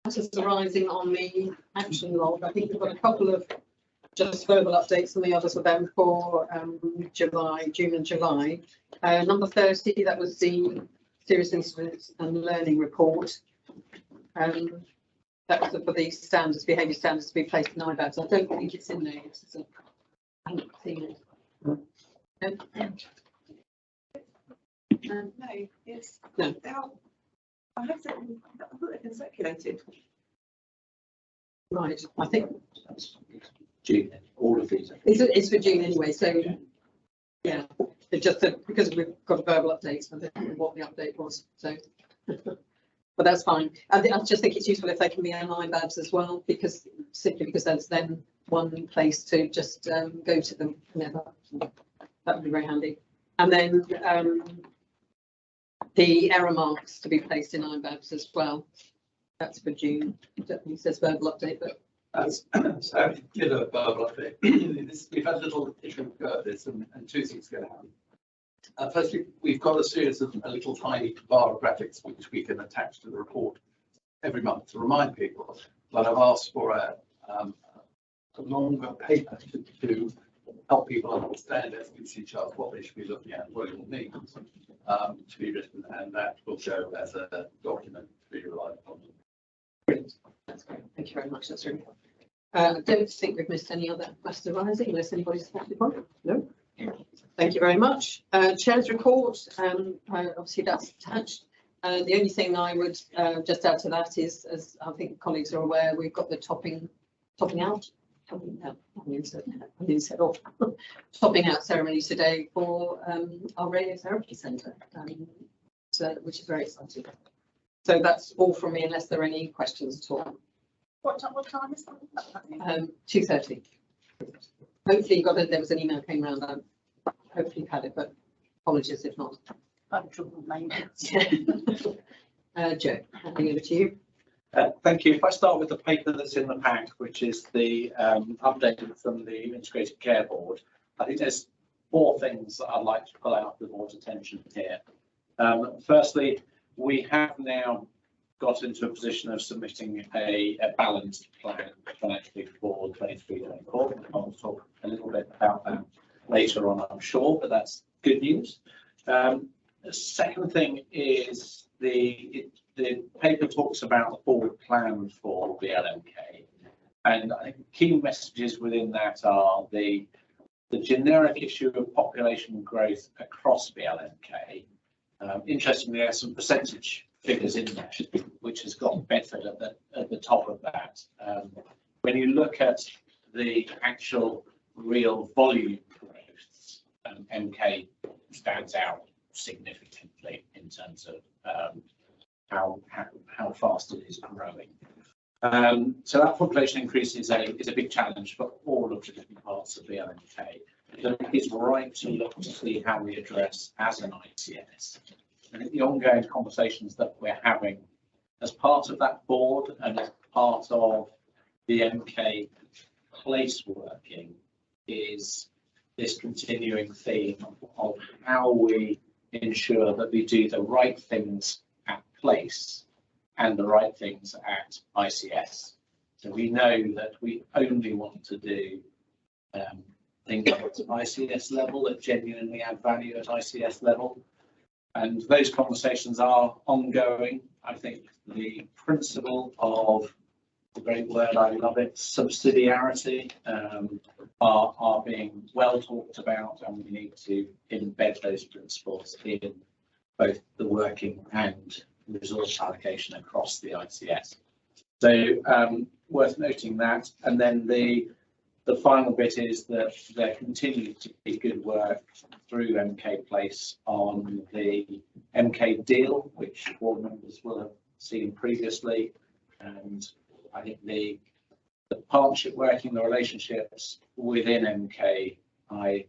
matters arising on the action log. I think we've got a couple of just verbal updates, and the others were then for June and July. Number 30, that was the serious incidents and learning report. That was for the standards, behaviour standards to be placed in IBABs. I don't think it's in there yet. I haven't seen it. No, yes. No. I thought they've been circulated. Right, I think June, all of these. it's for June anyway, so yeah, it's just because we've got a verbal update, I don't know what the update was, so but that's fine. I just think it's useful if they can be on IBABs as well, because there's then one place to just go to them whenever. That would be very handy. And then the error marks to be placed in IBABs as well. That's for June. Definitely says verbal update, but So I did a verbal update. We've had a little issue of this, and two things going to happen. Firstly, we've got a series of a little tiny bar of graphics which we can attach to the report every month to remind people. But I've asked for a longer paper to help people understand as we see charts what they should be looking at, what it will need to be written, and that will go as a document to be relied upon. brilliant. That's great. Thank you very much. That's really helpful. I don't think we've missed any other questions arising unless anybody's spotted one. No. Thank you very much. Chair's report, obviously that's attached. The only thing I would just add to that is, as I think colleagues are aware, we've got the topping out ceremony today for our radiotherapy centre, which is very exciting. So that's all from me, unless there are any questions at all. What time is that? 2:30. Hopefully you got it. There was an email came around. Hopefully you've had it, but apologies if not. I'm trouble maybe. Joe, handing over to you. Thank you. If I start with the paper that's in the pack, which is the update from the Integrated Care Board, I think there's four things that I'd like to pull out for the board's attention here. Firstly, we have now got into a position of submitting a balanced plan financially for 23-24. I'll talk a little bit about that later on, I'm sure, but that's good news. The second thing is the paper talks about the forward plan for the LMK, and I think key messages within that are the generic issue of population growth across the LMK. Interestingly, there's some percentage figures in there, which has got Bedford at the top of that. When you look at the actual real volume growth, MK stands out significantly in terms of how fast it is growing. So that population increase is a big challenge for all of the different parts of the LMK. So it's right to look to see how we address as an ICS. I think the ongoing conversations that we're having as part of that board and as part of the MK place working is this continuing theme of how we ensure that we do the right things at place and the right things at ICS. So we know that we only want to do things at ICS level that genuinely add value at ICS level. And those conversations are ongoing. I think the principle of the great word, I love it, subsidiarity, are being well talked about, and we need to embed those principles in both the working and resource allocation across the ICS. So worth noting that. And then the final bit is that there continues to be good work through MK Place on the MK deal, which board members will have seen previously. And I think the partnership working, the relationships within MK, I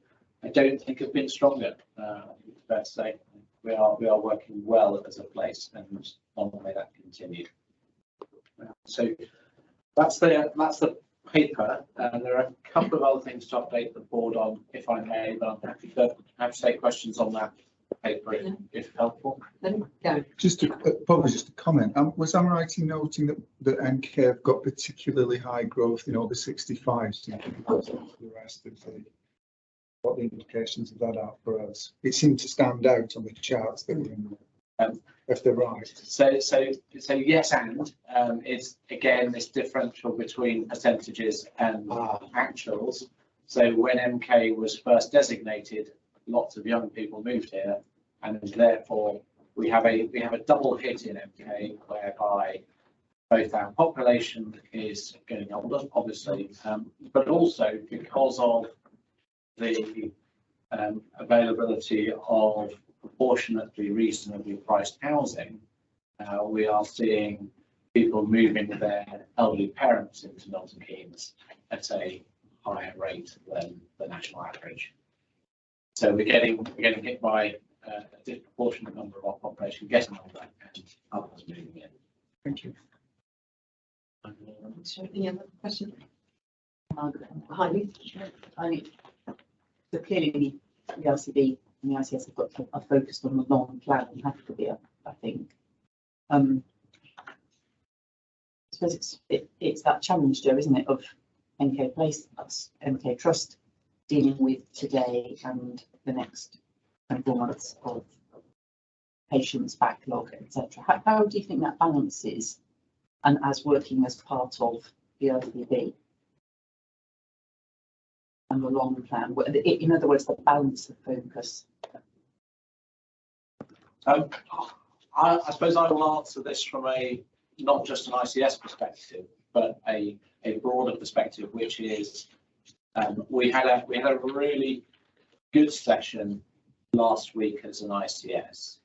don't think have been stronger. It's fair to say we are working well as a place, and long may that continue. So that's the paper. There are a couple of other things to update the board on, if I may, but I'm happy to take questions on that paper if helpful. Then go. Probably just a comment. Was I right in noting that MK have got particularly high growth in over 65s compared to the rest of the, what the implications of that are for us? It seemed to stand out on the charts that were in there, if they're right. So yes, and it's again this differential between percentages and actuals. So when MK was first designated, lots of young people moved here, and therefore we have a double hit in MK whereby both our population is getting older, obviously, but also because of the availability of proportionately reasonably priced housing, we are seeing people moving their elderly parents into Milton Keynes at a higher rate than the national average. So we're getting hit by a disproportionate number of our population getting older and others moving in. Thank you. Any other questions? Highly. So clearly the LCD and the ICS are focused on the long plan and have to be, I think. I suppose it's that challenge, Joe, isn't it, of MK Place, us, MK Trust, dealing with today and the next 24 months of patients, backlog, etc. How do you think that balances, and as working as part of the LCD and the long plan? In other words, the balance of focus. I suppose I will answer this from not just an ICS perspective, but a broader perspective, which is we had a really good session last week as an ICS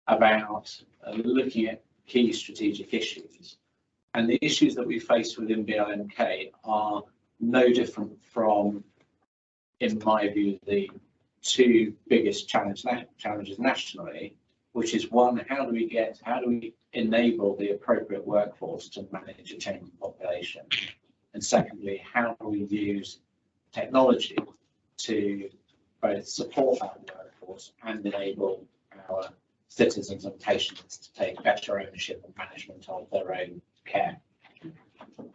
about looking at key strategic issues, and the issues that we face within BLMK are no different from, in my view, the two biggest challenges nationally, which is one, how do we enable the appropriate workforce to manage a changing population, and secondly, how do we use technology to both support that workforce and enable our citizens and patients to take better ownership and management of their own care.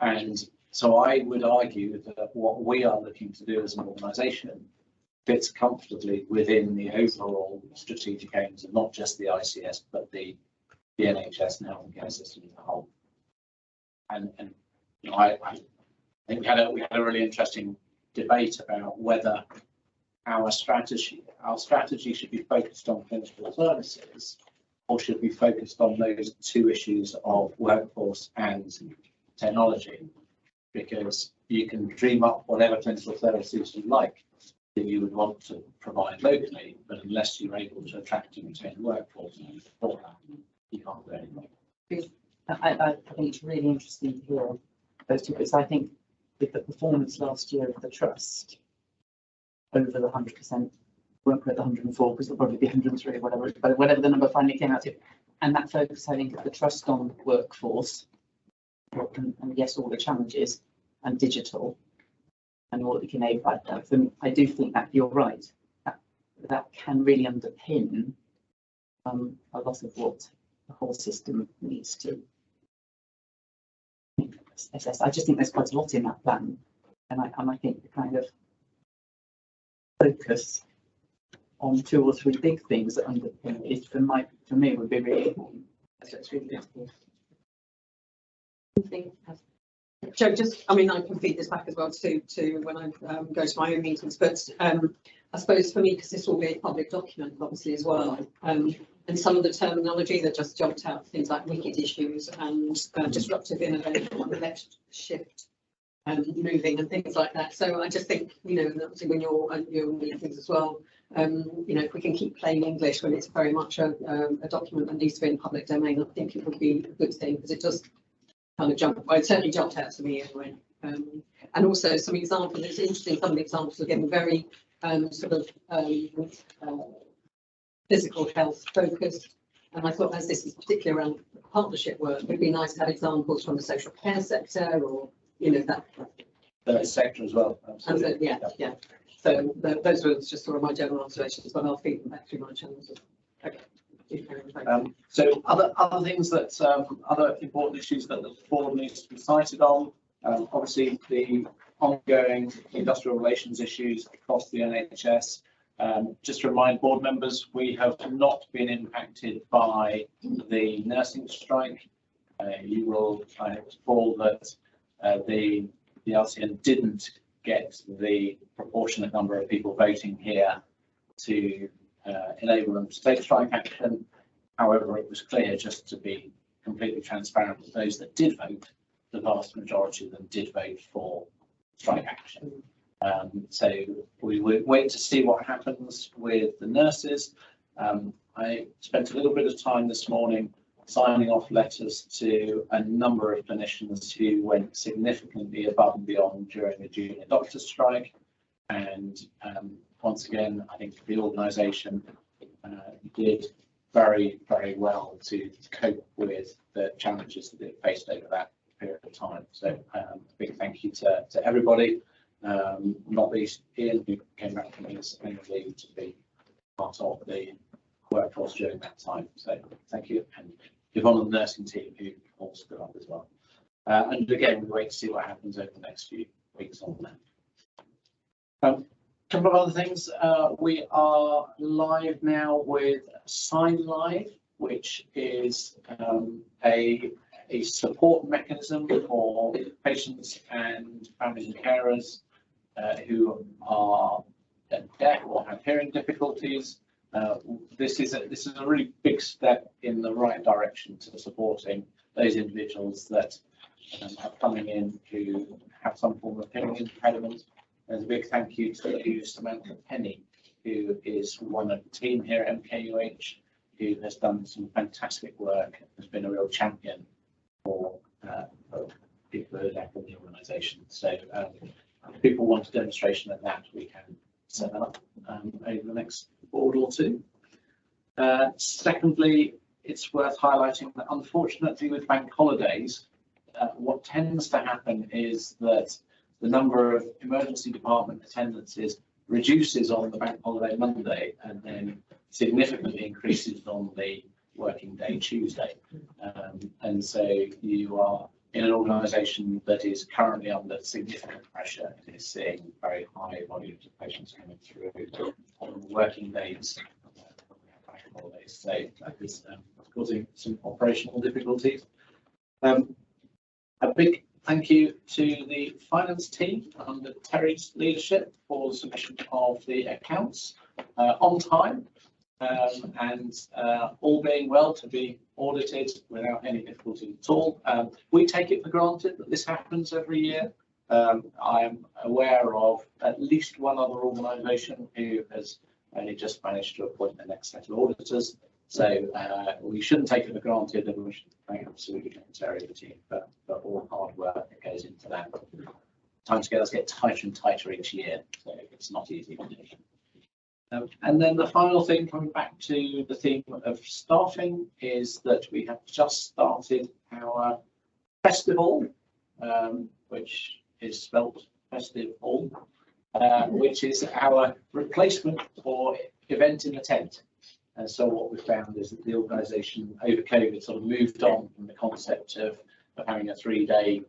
And so I would argue that what we are looking to do as an organisation fits comfortably within the overall strategic aims of not just the ICS, but the NHS and healthcare system as a whole. And you know, I think we had a really interesting debate about whether our strategy should be focused on clinical services, or should be focused on those two issues of workforce and technology, because you can dream up whatever clinical services you like that you would want to provide locally, but unless you're able to attract and retain the workforce and support that, you can't do anything. I think it's really interesting to hear those two, because I think with the performance last year of the trust over the 100%, won't put the 104 because it'll probably be 103 or whatever the number finally came out to, and that focus, I think, of the trust on workforce and yes, all the challenges and digital and all that we can enable by that. And I do think that you're right, that can really underpin a lot of what the whole system needs to assess. I just think there's quite a lot in that plan, and I think the kind of focus on 2 or 3 big things that underpin it for me would be really important. So it's really good. Joe, I can feed this back as well to when I go to my own meetings, but I suppose for me, because this will be a public document, obviously, as well, and some of the terminology that just jumped out, things like wicked issues and disruptive innovation and left shift and moving and things like that. So I just think, obviously when you're at your meetings as well, if we can keep plain English when it's very much a document that needs to be in the public domain, I think it would be a good thing, because it does kind of it certainly jumped out to me anyway. And also some examples, it's interesting, some of the examples are getting very physical health focused. And I thought, as this is particularly around partnership work, it'd be nice to have examples from the social care sector, or, that. The sector as well. Absolutely. Yeah. So those were just sort of my general observations, but I'll feed them back through my channels. Okay. So other things that, other important issues that the board needs to be cited on, obviously the ongoing industrial relations issues across the NHS. Just to remind board members, we have not been impacted by the nursing strike. You will recall that the LCN didn't get the proportionate number of people voting here to enable them to take strike action. However, it was clear, just to be completely transparent, that those that did vote, the vast majority of them did vote for strike action. So we will wait to see what happens with the nurses. I spent a little bit of time this morning signing off letters to a number of clinicians who went significantly above and beyond during the junior doctor strike. And once again, I think the organisation did very, very well to cope with the challenges that it faced over that period of time. So a big thank you to everybody, not least Ian, who came back from his annual leave to be part of the workforce during that time. So thank you, and Yvonne and the nursing team who all stood up as well. And again, we wait to see what happens over the next few weeks on that. Couple of other things. We are live now with Sign Live, which is a support mechanism for patients and families and carers who are deaf or have hearing difficulties. This is a really big step in the right direction to supporting those individuals that are coming in who have some form of hearing impairment. There's a big thank you to Samantha Penny, who is one of the team here at MKUH, who has done some fantastic work, has been a real champion for people who are deaf in the organisation. So if people want a demonstration of that, we can set that up over the next board or two. Secondly, it's worth highlighting that unfortunately with bank holidays, what tends to happen is that the number of emergency department attendances reduces on the bank holiday Monday and then significantly increases on the working day Tuesday. And so you are in an organisation that is currently under significant pressure and is seeing very high volumes of patients coming through on working days, bank holidays. So that is causing some operational difficulties. A big thank you to the finance team under Terry's leadership for the submission of the accounts on time and all being well to be audited without any difficulty at all. We take it for granted that this happens every year. I am aware of at least one other organisation who has only just managed to appoint the next set of auditors. So we shouldn't take it for granted, and we should thank absolutely Terry and the team for all the hard work that goes into that. Timescales get tighter and tighter each year, so it's not easy to do. And then the final thing, coming back to the theme of staffing, is that we have just started our festival, which is spelt festival, which is our replacement for event in a tent. And so what we found is that the organisation over COVID sort of moved on from the concept of having a 3-day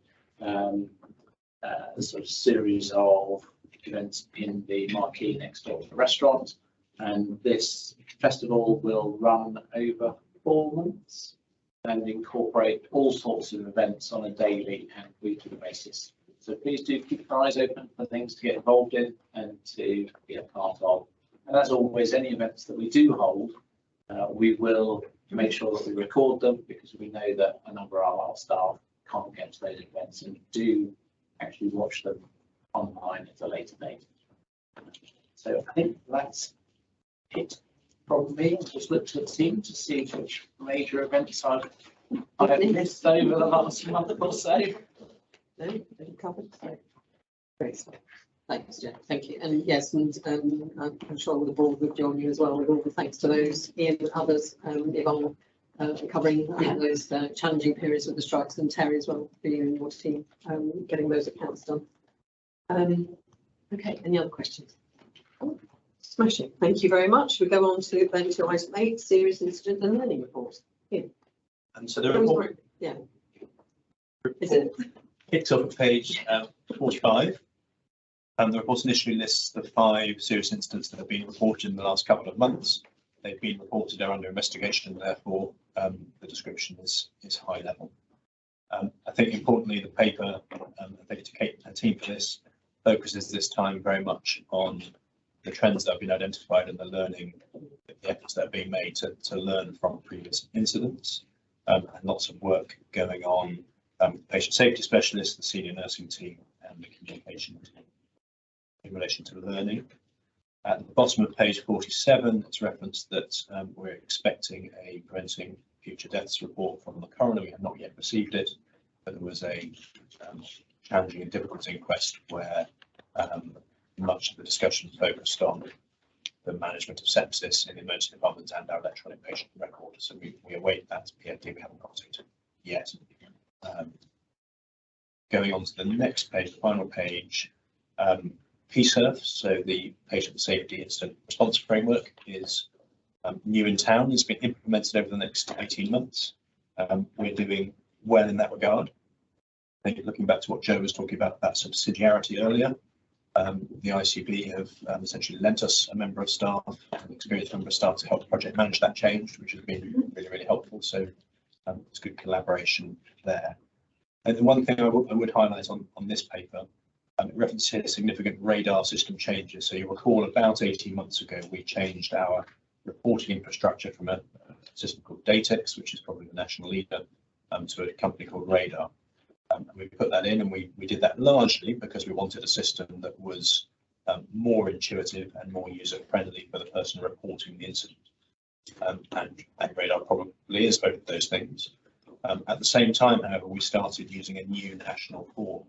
sort of series of events in the marquee next door to the restaurant. And this festival will run over 4 months and incorporate all sorts of events on a daily and weekly basis. So please do keep your eyes open for things to get involved in and to be a part of. And as always, any events that we do hold, we will make sure that we record them, because we know that a number of our staff can't get to those events and do actually watch them online at a later date. So I think that's it from me. Just look to the team to see which major events I've missed over the last month or so. No, any comments? No. Great stuff. Thanks, Jeff. Thank you. And yes, and I'm sure the board would join you as well with all the thanks to those Ian and others, Yvonne, covering those challenging periods with the strikes, and Terry as well for you and your team getting those accounts done. Okay, any other questions? Smashing. Thank you very much. We go on to then to item 8, serious incident and learning reports. And so the report Yeah. Is it? kicks off at page 45. The report initially lists the 5 serious incidents that have been reported in the last couple of months. They've been reported, are under investigation, therefore the description is high level. I think importantly the paper, thank you to Kate and her team for this, focuses this time very much on the trends that have been identified and the learning, the efforts that are being made to learn from previous incidents, and lots of work going on with patient safety specialists, the senior nursing team and the communication team in relation to learning. At the bottom of page 47, it's referenced that we're expecting a preventing future deaths report from the coroner. We have not yet received it, but there was a challenging and difficult inquest where much of the discussion focused on the management of sepsis in the emergency departments and our electronic patient record. So we await that PFD. We haven't got it yet. Going on to the next page, the final page, PSIRF, so the Patient Safety Incident Response Framework, is new in town. It's been implemented over the next 18 months. We're doing well in that regard. I think looking back to what Joe was talking about subsidiarity earlier, the ICB have essentially lent us a member of staff, an experienced member of staff, to help project manage that change, which has been really, really helpful. So it's good collaboration there. And the one thing I would highlight on this paper, it references here significant radar system changes. So you recall about 18 months ago, we changed our reporting infrastructure from a system called Datex, which is probably the national leader, to a company called Radar. And we put that in, and we did that largely because we wanted a system that was more intuitive and more user friendly for the person reporting the incident. And Radar probably is both of those things. At the same time, however, we started using a new national form.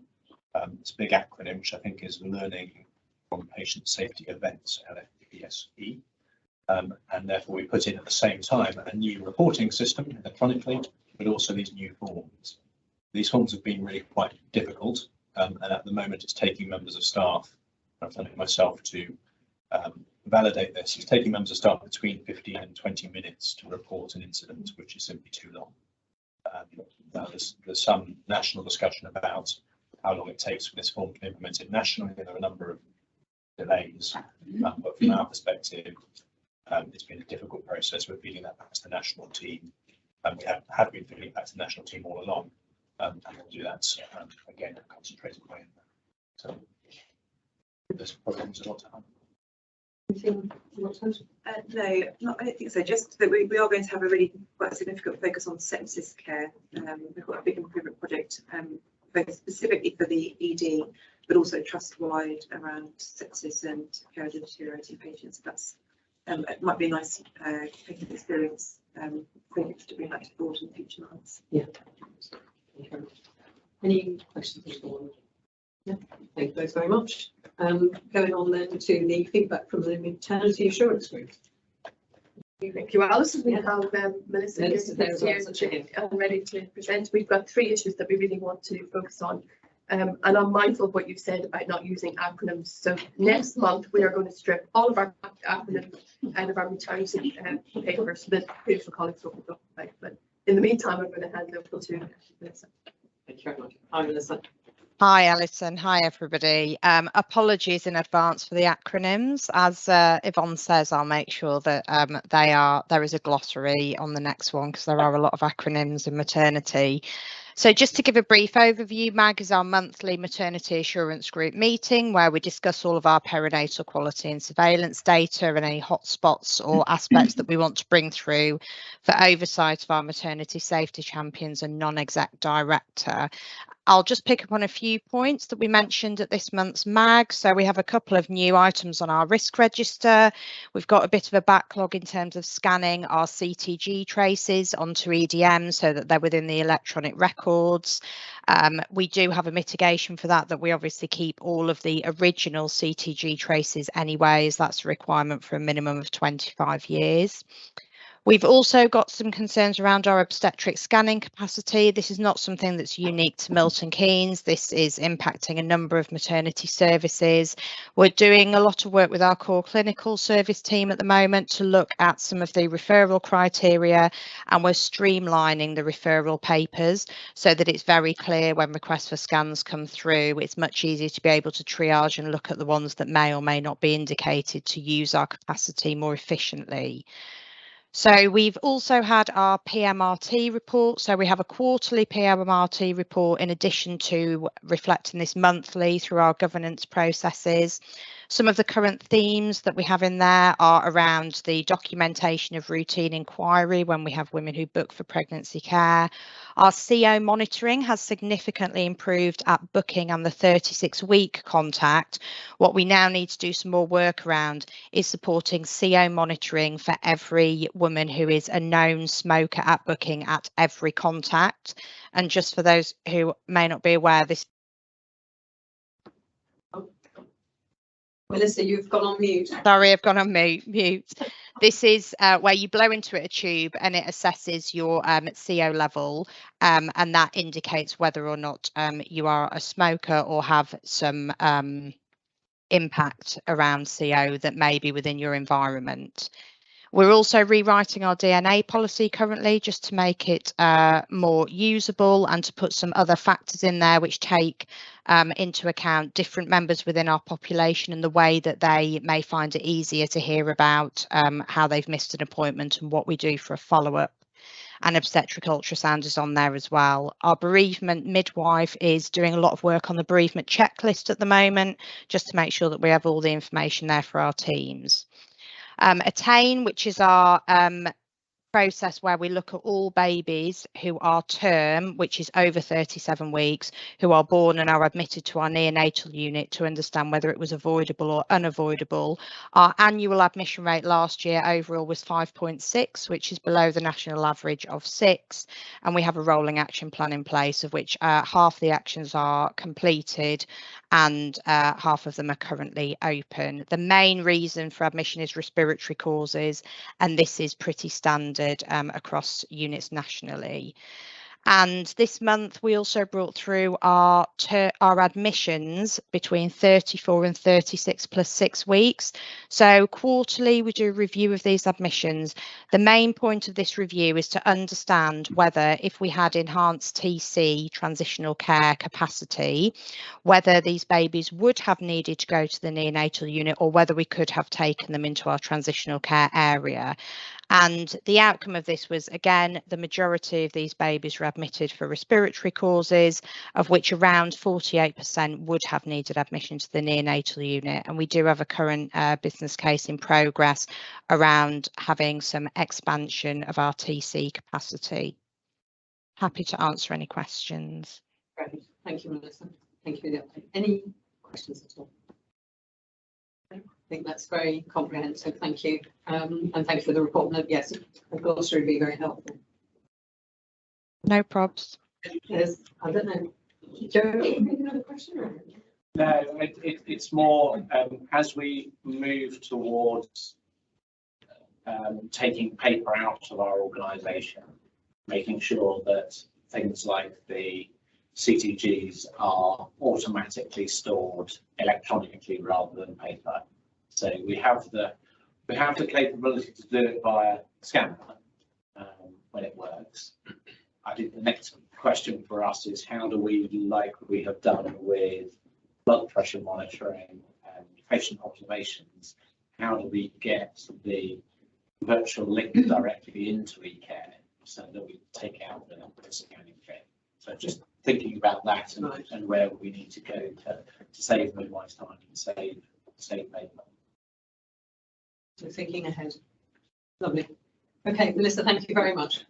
It's a big acronym, which I think is Learning from Patient Safety Events, LFPSE. And therefore we put in at the same time a new reporting system electronically, but also these new forms. These forms have been really quite difficult, and at the moment it's taking members of staff, I've done it myself, to validate this. It's taking members of staff between 15 and 20 minutes to report an incident, which is simply too long. Now there's some national discussion about how long it takes for this form to be implemented nationally. There are a number of delays, but from our perspective, it's been a difficult process. We're feeding that back to the national team, and we have been feeding it back to the national team all along, and we'll do that again in a concentrated way. So there's problems a lot to happen. No, I don't think so. Just that we are going to have a really quite significant focus on sepsis care. We've got a big improvement project, both specifically for the ED, but also trust-wide around sepsis and care of deteriorating patients. That's it might be a nice patient experience to bring back to the board in future months. Yeah. Thank you very much. Any questions at all? No. Thank you both very much. Going on then to the feedback from the maternity assurance group. Thank you, Alison. We have Melissa here and ready to present. We've got 3 issues that we really want to focus on. And I'm mindful of what you've said about not using acronyms. So next month, we are going to strip all of our acronyms out of our maternity papers so that beautiful colleagues will talk about. But in the meantime, I'm going to hand over to Melissa. Thank you very much. Hi, Melissa. Hi, Alison. Hi, everybody. Apologies in advance for the acronyms. As Yvonne says, I'll make sure that there is a glossary on the next one because there are a lot of acronyms in maternity. So just to give a brief overview, MAG is our monthly maternity assurance group meeting where we discuss all of our perinatal quality and surveillance data and any hotspots or aspects that we want to bring through for oversight of our maternity safety champions and non-exec director. I'll just pick up on a few points that we mentioned at this month's MAG. So we have a couple of new items on our risk register. We've got a bit of a backlog in terms of scanning our CTG traces onto EDM so that they're within the electronic records. We do have a mitigation for that we obviously keep all of the original CTG traces anyway, as that's a requirement for a minimum of 25 years. We've also got some concerns around our obstetric scanning capacity. This is not something that's unique to Milton Keynes. This is impacting a number of maternity services. We're doing a lot of work with our core clinical service team at the moment to look at some of the referral criteria, and we're streamlining the referral papers so that it's very clear when requests for scans come through. It's much easier to be able to triage and look at the ones that may or may not be indicated to use our capacity more efficiently. So we've also had our PMRT report. So we have a quarterly PMRT report in addition to reflecting this monthly through our governance processes. Some of the current themes that we have in there are around the documentation of routine inquiry when we have women who book for pregnancy care. Our CO monitoring has significantly improved at booking and the 36-week contact. What we now need to do some more work around is supporting CO monitoring for every woman who is a known smoker at booking at every contact. And just for those who may not be aware, this Melissa, you've gone on mute. Sorry, I've gone on mute. This is where you blow into it a tube and it assesses your CO level, and that indicates whether or not you are a smoker or have some impact around CO that may be within your environment. We're also rewriting our DNA policy currently just to make it more usable and to put some other factors in there which take into account different members within our population and the way that they may find it easier to hear about how they've missed an appointment and what we do for a follow-up. And obstetric ultrasound is on there as well. Our bereavement midwife is doing a lot of work on the bereavement checklist at the moment, just to make sure that we have all the information there for our teams. Attain, which is our process where we look at all babies who are term, which is over 37 weeks, who are born and are admitted to our neonatal unit to understand whether it was avoidable or unavoidable. Our annual admission rate last year overall was 5.6, which is below the national average of 6. And we have a rolling action plan in place, of which half the actions are completed and half of them are currently open. The main reason for admission is respiratory causes, and this is pretty standard across units nationally. And this month we also brought through our admissions between 34 and 36 plus 6 weeks. So quarterly we do a review of these admissions. The main point of this review is to understand whether, if we had enhanced TC, transitional care capacity, whether these babies would have needed to go to the neonatal unit or whether we could have taken them into our transitional care area. And the outcome of this was, again, the majority of these babies were admitted for respiratory causes, of which around 48% would have needed admission to the neonatal unit. And we do have a current business case in progress around having some expansion of our TC capacity. Happy to answer any questions. Great. Thank you, Melissa. Thank you for the update. Any questions at all? I think that's very comprehensive. Thank you. And thank you for the report. No, yes, a glossary would be very helpful. No probs. Yes, I don't know. Joe, another question? No, it's more as we move towards taking paper out of our organisation, making sure that things like the CTGs are automatically stored electronically rather than paper. So we have the capability to do it via scanner when it works. I think the next question for us is how do we, like we have done with blood pressure monitoring and patient observations, how do we get the virtual link directly into eCare so that we take out the scanning bit? So just thinking about that and where we need to go to save midwives time and save paper. So thinking ahead. Lovely. Okay, Melissa, thank you very much.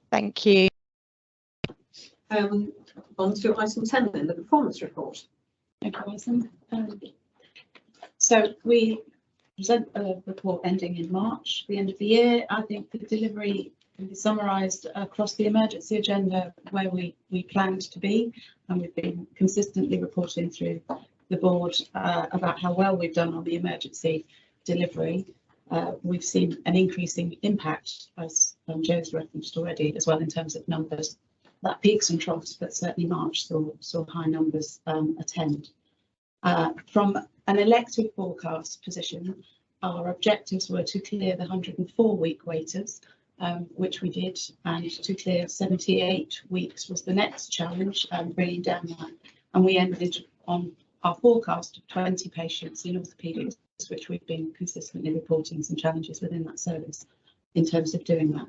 Thank you. On to item 10 then, the performance report. Thank you, Alison. So we present a report ending in March, the end of the year. I think the delivery can be summarised across the emergency agenda where we planned to be, and we've been consistently reporting through the board about how well we've done on the emergency delivery. we've seen an increasing impact, as Joe's referenced already, as well in terms of numbers. That peaks and troughs, but certainly March saw high numbers attend. From an elective forecast position, our objectives were to clear the 104-week waiters, which we did, and to clear 78 weeks was the next challenge, bringing down that. And we ended on our forecast of 20 patients in orthopaedics, which we've been consistently reporting some challenges within that service in terms of doing that.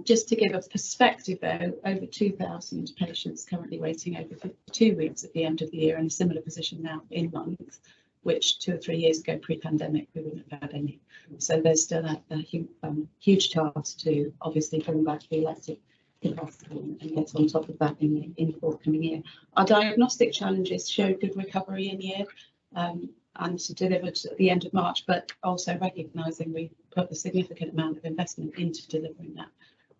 Just to give a perspective though, over 2,000 patients currently waiting over 52 weeks at the end of the year, and a similar position now in months, which 2 or 3 years ago pre-pandemic we wouldn't have had any. So there's still a huge task to obviously bring back the elective capacity and get on top of that in the forthcoming year. Our diagnostic challenges showed good recovery in year and delivered at the end of March, but also recognising we put a significant amount of investment into delivering that.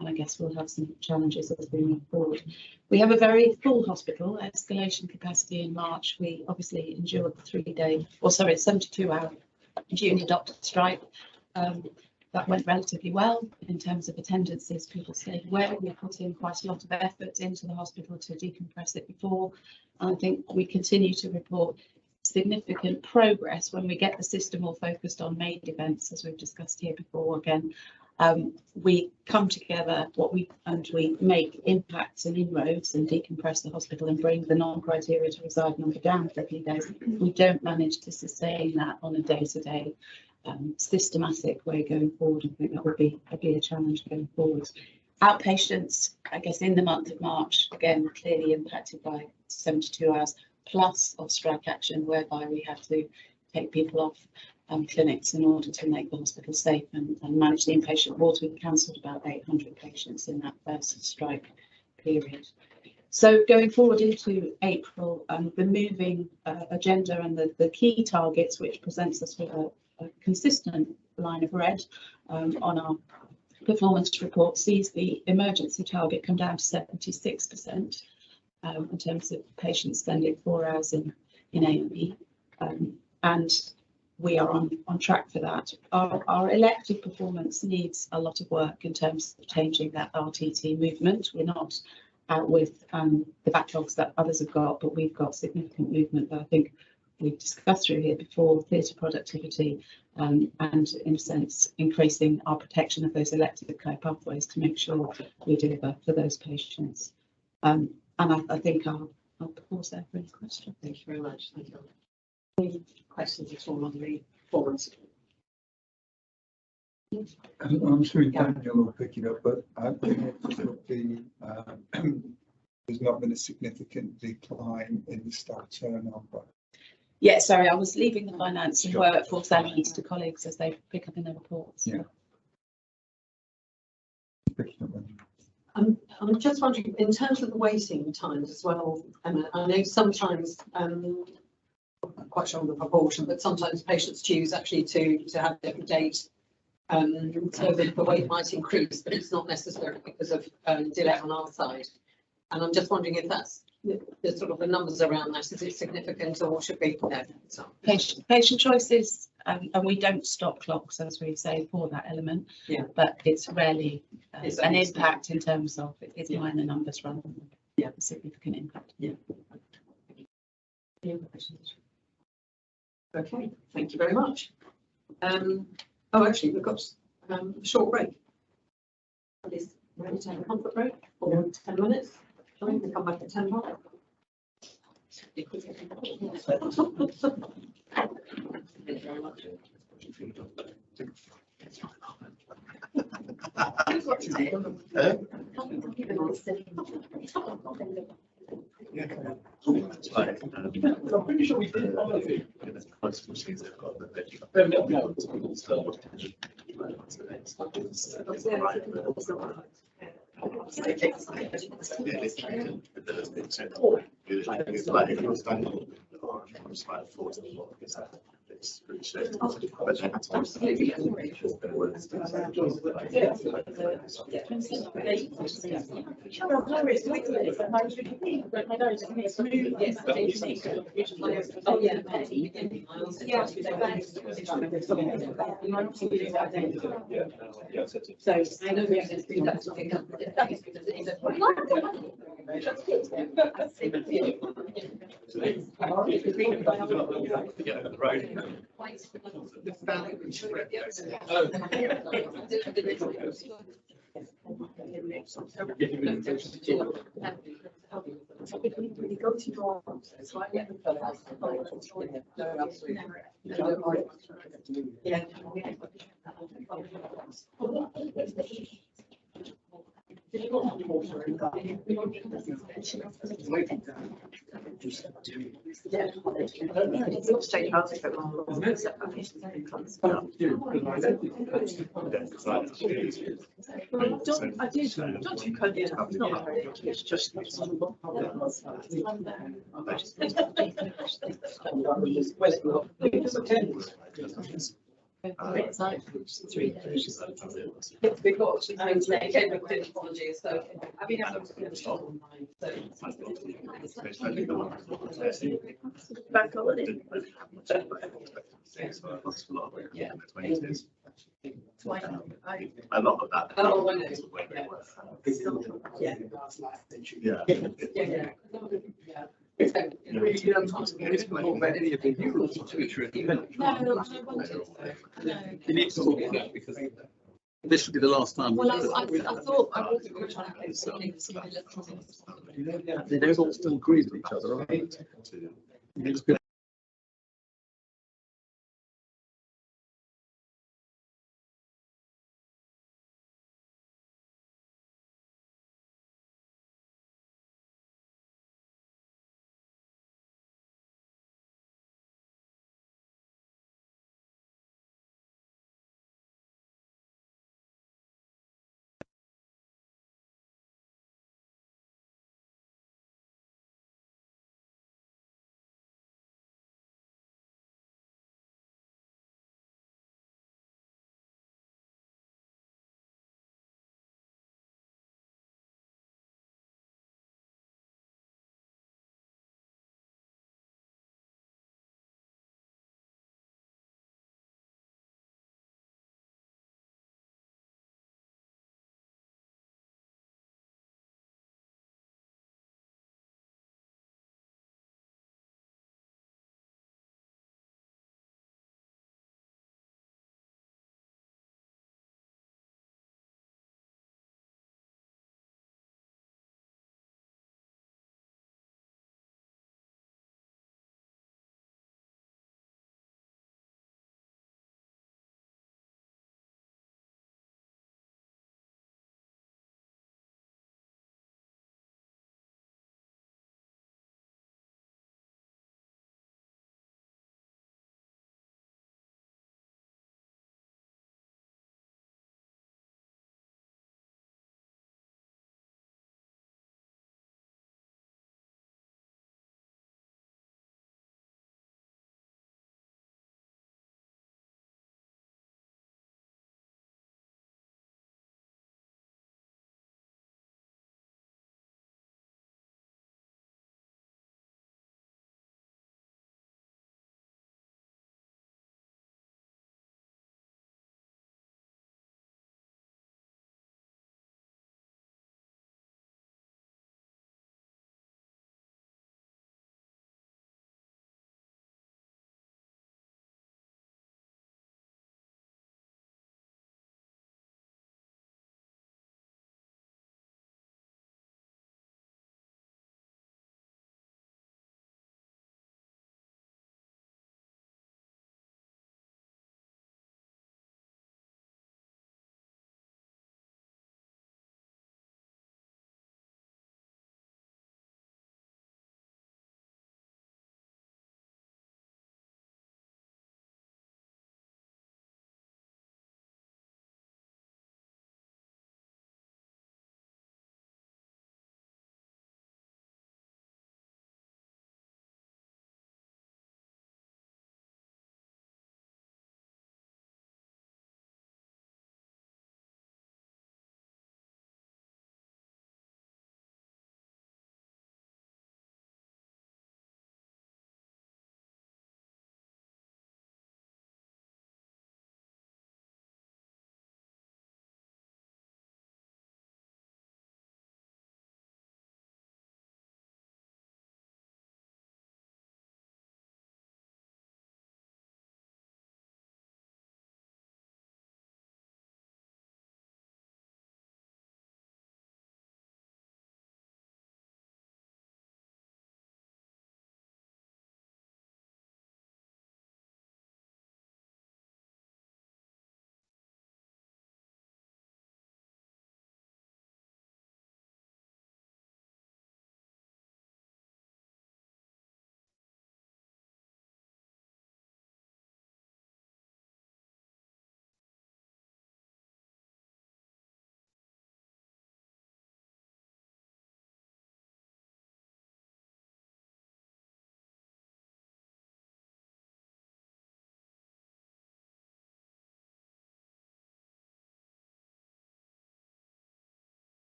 And I guess we'll have some challenges as we move forward. We have a very full hospital, escalation capacity in March. We obviously endured the 72-hour junior doctor strike. That went relatively well in terms of attendances. People stayed well. We put in quite a lot of effort into the hospital to decompress it before. And I think we continue to report significant progress when we get the system all focused on MAID events, as we've discussed here before. Again, we come together we make impacts and inroads and decompress the hospital and bring the non-criteria to reside number down for a few days. We don't manage to sustain that on a day-to-day systematic way going forward. I think that would be a challenge going forward. Outpatients, I guess in the month of March, again, clearly impacted by 72 hours plus of strike action, whereby we had to take people off clinics in order to make the hospital safe and manage the inpatient wards. We cancelled about 800 patients in that first strike period. So going forward into April, the moving agenda and the key targets, which presents us with a consistent line of red on our performance report, sees the emergency target come down to 76% in terms of patients spending 4 hours in A&E, and we are on track for that. Our elective performance needs a lot of work in terms of changing that RTT movement. We're not out with the backlogs that others have got, but we've got significant movement that I think we've discussed through here before, theatre productivity, and in a sense increasing our protection of those elective care pathways to make sure we deliver for those patients. And I think I'll pause there for any questions. Thank you very much. Thank you. Any questions at all on the performance? I'm sure Daniel will pick it up, but I think there's not been a significant decline in the staff turnover. Yeah, sorry, I was leaving the finance and workforce elements to colleagues as they pick up in their reports. Yeah. I'm just wondering, in terms of the waiting times as well, Emma, I know sometimes, I'm not quite sure on the proportion, but sometimes patients choose actually to have a different date. So the wait might increase, but it's not necessarily because of delay on our side. And I'm just wondering if that's the sort of the numbers around that, is it significant or should be? No, so. Patient choices, and we don't stop clocks, as we say, for that element. Yeah. But it's rarely an impact in terms of it's minor numbers rather than a significant impact. Yeah. Any other questions? Okay, thank you very much. Oh, actually, we've got a short break. Is ready to have a comfort break for 10 minutes. We can come back at 10 minutes. Thank you very much. I'm pretty sure we did. So I know we have to do that to pick up. Yeah. It's just. Because apologies, so I mean, I'm online, Back holiday. Yeah. A lot of that. Oh, I know. Yeah. Yeah. Yeah. You need to talk about because this will be the last time. Well, I thought I wasn't going to try to. They don't all still agree with each other, right?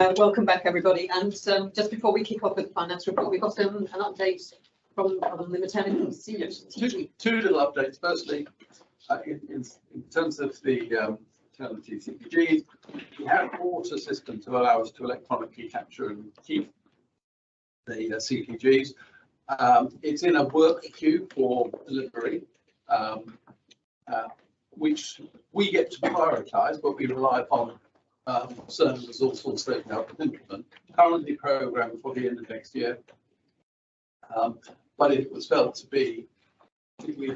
Welcome back, everybody. And just before we kick off with the finance report, we've got an update from the maternity CCG. Two little updates. Firstly, in terms of the maternity CPGs, we have bought a system to allow us to electronically capture and keep the CPGs. It's in a work queue for delivery, which we get to prioritise, but we rely upon certain resource also to help implement. Currently programmed for the end of next year, but it was felt to be, if we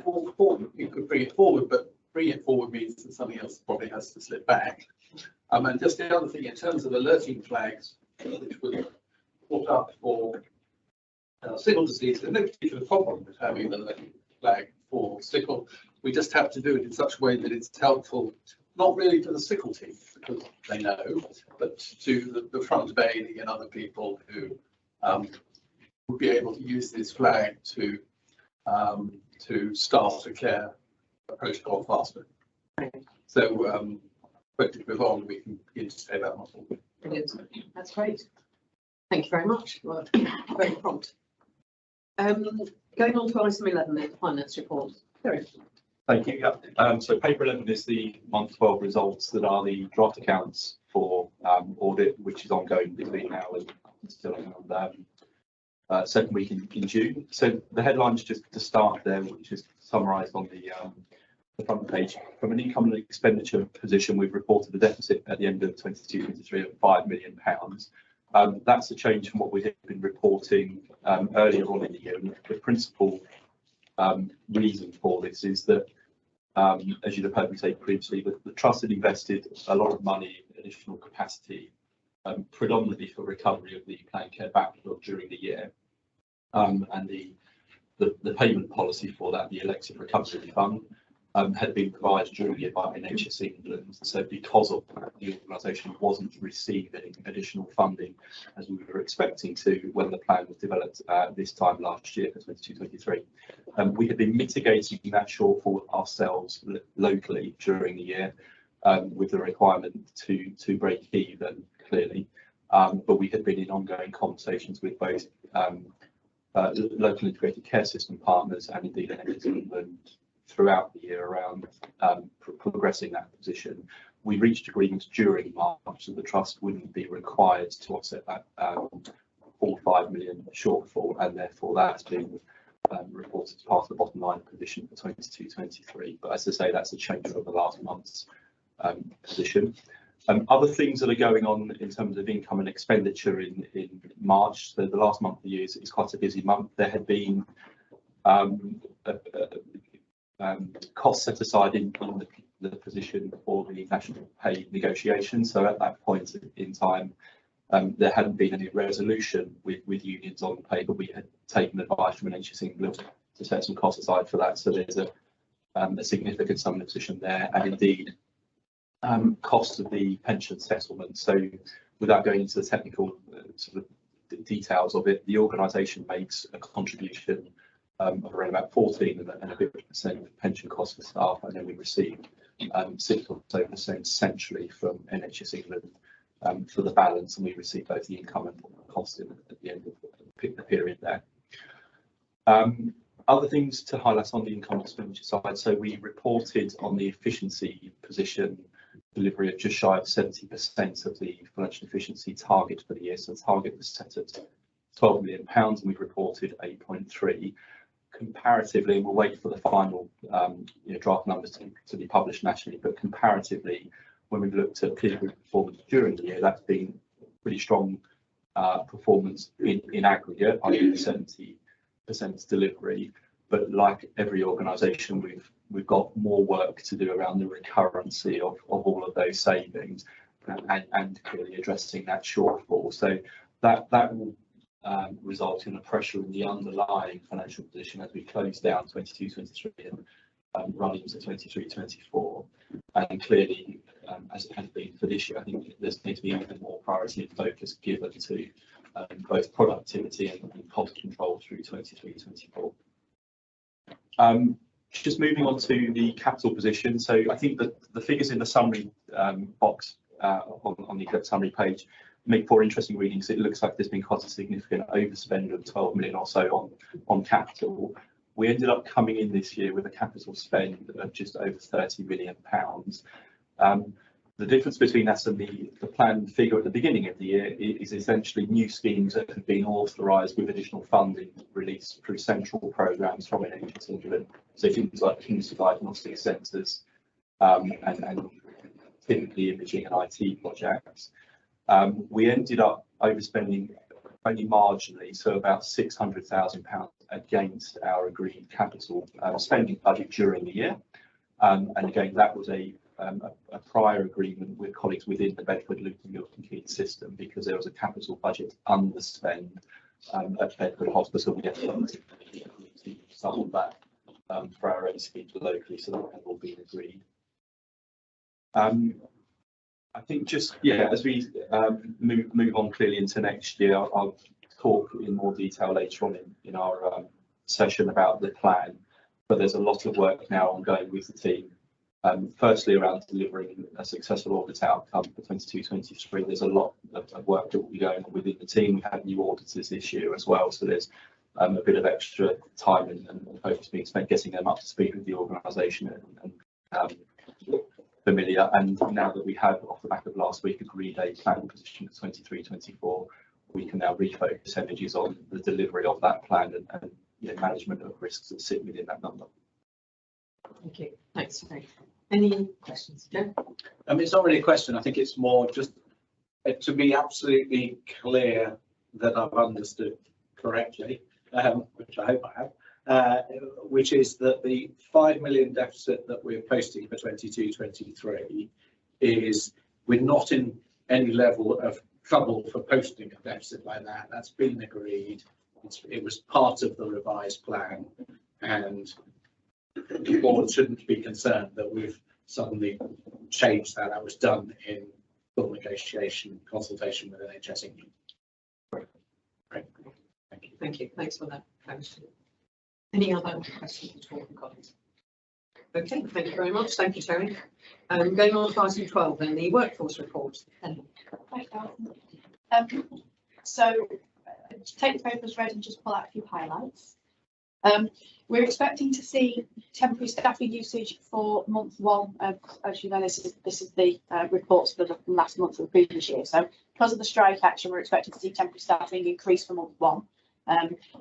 could bring it forward, but bring it forward means that something else probably has to slip back. And just the other thing, in terms of alerting flags, which was put up for sickle disease, there's no particular problem with having an alerting flag for sickle. We just have to do it in such a way that it's helpful, not really to the sickle team, because they know, but to the front of A&E and other people who would be able to use this flag to start a care protocol faster. So, quickly move on, we can begin to say that model. Brilliant. That's great. Thank you very much. Well, very prompt. Going on to item 11, the finance report. Sorry. Thank you. Yeah. So paper 11 is the month 12 results that are the draft accounts for audit, which is ongoing between now and still around second week in June. So the headlines, just to start there, which is summarised on the front page. From an income and expenditure position, we've reported a deficit at the end of 22-23 of £5 million. That's a change from what we had been reporting earlier on in the year. And the principal reason for this is that, as you've heard me say previously, the trust had invested a lot of money in additional capacity, predominantly for recovery of the planned care backlog during the year, and the payment policy for that, the elective recovery fund, had been provided during the year by NHS England. So because of that, the organisation wasn't receiving additional funding as we were expecting to when the plan was developed this time last year for 22-23. We had been mitigating that shortfall ourselves locally during the year with the requirement to break even, clearly. But we had been in ongoing conversations with both local integrated care system partners and indeed NHS England throughout the year around progressing that position. We reached agreements during March that the trust wouldn't be required to offset that full £5 million shortfall, and therefore that's been reported as part of the bottom line position for 22-23. But as I say, that's a change from the last month's position. Other things that are going on in terms of income and expenditure in March, so the last month of the year is quite a busy month. There had been costs set aside in the position for the national pay negotiations. So at that point in time, there hadn't been any resolution with unions on pay, but we had taken advice from NHS England to set some costs aside for that. So there's a significant sum in the position there, and indeed costs of the pension settlement. So without going into the technical sort of details of it, the organisation makes a contribution of around about 14 and a bit % pension costs for staff, and then we receive 6 or so % centrally from NHS England for the balance, and we receive both the income and cost at the end of the period there. Other things to highlight on the income expenditure side, so we reported on the efficiency position delivery of just shy of 70% of the financial efficiency target for the year. So the target was set at £12 million, and we've reported 8.3. Comparatively, and we'll wait for the final draft numbers to be published nationally, but comparatively, when we've looked at peer group performance during the year, that's been pretty strong performance in aggregate, i.e. 70% delivery. But like every organisation, we've got more work to do around the recurrency of all of those savings and clearly addressing that shortfall. So that will result in a pressure in the underlying financial position as we close down 22-23 and run into 23-24. And clearly, as it has been for this year, I think there's going to be even more priority and focus given to both productivity and cost control through 23-24. Just moving on to the capital position. So I think that the figures in the summary box on the summary page make for interesting readings, it looks like there's been quite a significant overspend of 12 million or so on capital. We ended up coming in this year with a capital spend of just over 30 million pounds. The difference between that and the planned figure at the beginning of the year is essentially new schemes that have been authorised with additional funding released through central programmes from NHS England. So things like King's Diagnostic Centres and typically imaging and IT projects. We ended up overspending only marginally, so about £600,000 against our agreed capital spending budget during the year. And again, that was a prior agreement with colleagues within the Bedford Luton Milton Keynes system, because there was a capital budget underspend at Bedford Hospital. We had some of that for our own schemes locally, so that had all been agreed. I think just, yeah, as we move on clearly into next year, I'll talk in more detail later on in our session about the plan, but there's a lot of work now ongoing with the team. Firstly, around delivering a successful audit outcome for 22-23. There's a lot of work that will be going on within the team. We have new auditors this year as well, so there's a bit of extra time and focus being spent getting them up to speed with the organisation and familiar. And now that we have, off the back of last week, agreed a plan position for 23-24, we can now refocus energies on the delivery of that plan and management of risks that sit within that number. Thank you. Thanks. Any questions, Joe? It's not really a question. I think it's more just to be absolutely clear that I've understood correctly, which I hope I have, which is that the 5 million deficit that we're posting for 22-23 is we're not in any level of trouble for posting a deficit like that. That's been agreed. It was part of the revised plan, and the board shouldn't be concerned that we've suddenly changed that. That was done in full negotiation, consultation with NHS England. Great. Thank you. Thank you. Thanks for that. Any other questions at all, colleagues? Okay, thank you very much. Thank you, Terry. Going on to item 12, then the workforce report. So take the papers read and just pull out a few highlights. We're expecting to see temporary staffing usage for month 1. As you know, this is the reports for the last month of the previous year. So because of the strike action, we're expecting to see temporary staffing increase for month 1.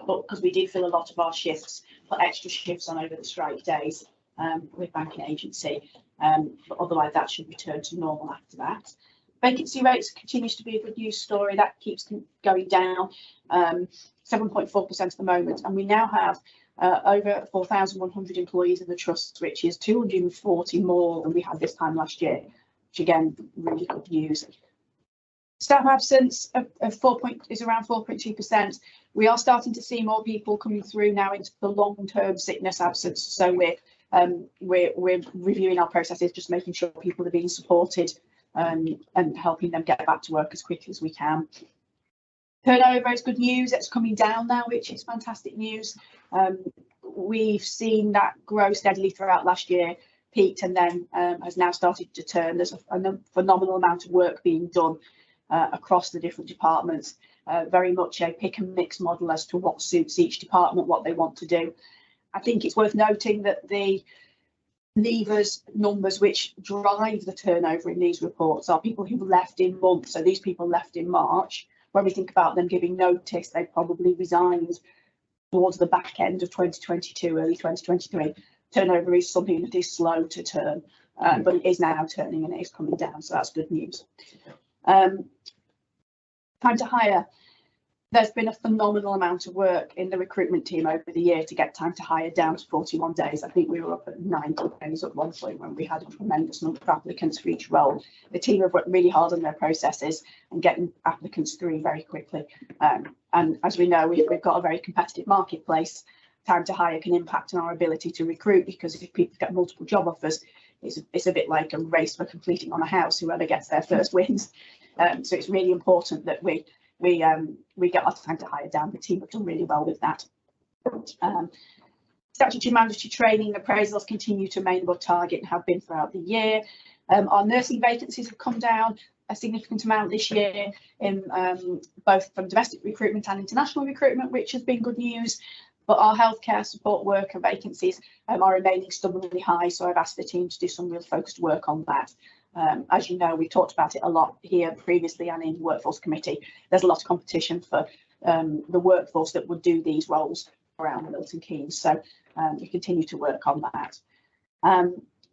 But because we did fill a lot of our shifts, put extra shifts on over the strike days with banking agency. But otherwise, that should return to normal after that. Vacancy rates continues to be a good news story. That keeps going down, 7.4% at the moment, and we now have over 4,100 employees in the trust, which is 240 more than we had this time last year, which again, really good news. Staff absence is around 4.2%. We are starting to see more people coming through now into the long-term sickness absence, so we're reviewing our processes, just making sure people are being supported and helping them get back to work as quickly as we can. Turnover is good news. It's coming down now, which is fantastic news. We've seen that grow steadily throughout last year, peaked and then has now started to turn. There's a phenomenal amount of work being done across the different departments, very much a pick and mix model as to what suits each department, what they want to do. I think it's worth noting that the levers numbers which drive the turnover in these reports are people who left in months. So these people left in March. When we think about them giving notice, they probably resigned towards the back end of 2022, early 2023. Turnover is something that is slow to turn, but it is now turning and it is coming down, so that's good news. Time to hire. There's been a phenomenal amount of work in the recruitment team over the year to get time to hire down to 41 days. I think we were up at 90 days at one point when we had a tremendous number of applicants for each role. The team have worked really hard on their processes and getting applicants through very quickly. And as we know, we've got a very competitive marketplace. Time to hire can impact on our ability to recruit, because if people get multiple job offers, it's a bit like a race for completing on a house. Whoever gets there first wins. So it's really important that we get our time to hire down. The team have done really well with that. Statutory mandatory training and appraisals continue to remain above target and have been throughout the year. Our nursing vacancies have come down. a significant amount this year in both from domestic recruitment and international recruitment, which has been good news. But our healthcare support worker vacancies are remaining stubbornly high, so I've asked the team to do some real focused work on that. As you know, we've talked about it a lot here previously and in Workforce Committee. There's a lot of competition for the workforce that would do these roles around Milton Keynes, so we continue to work on that.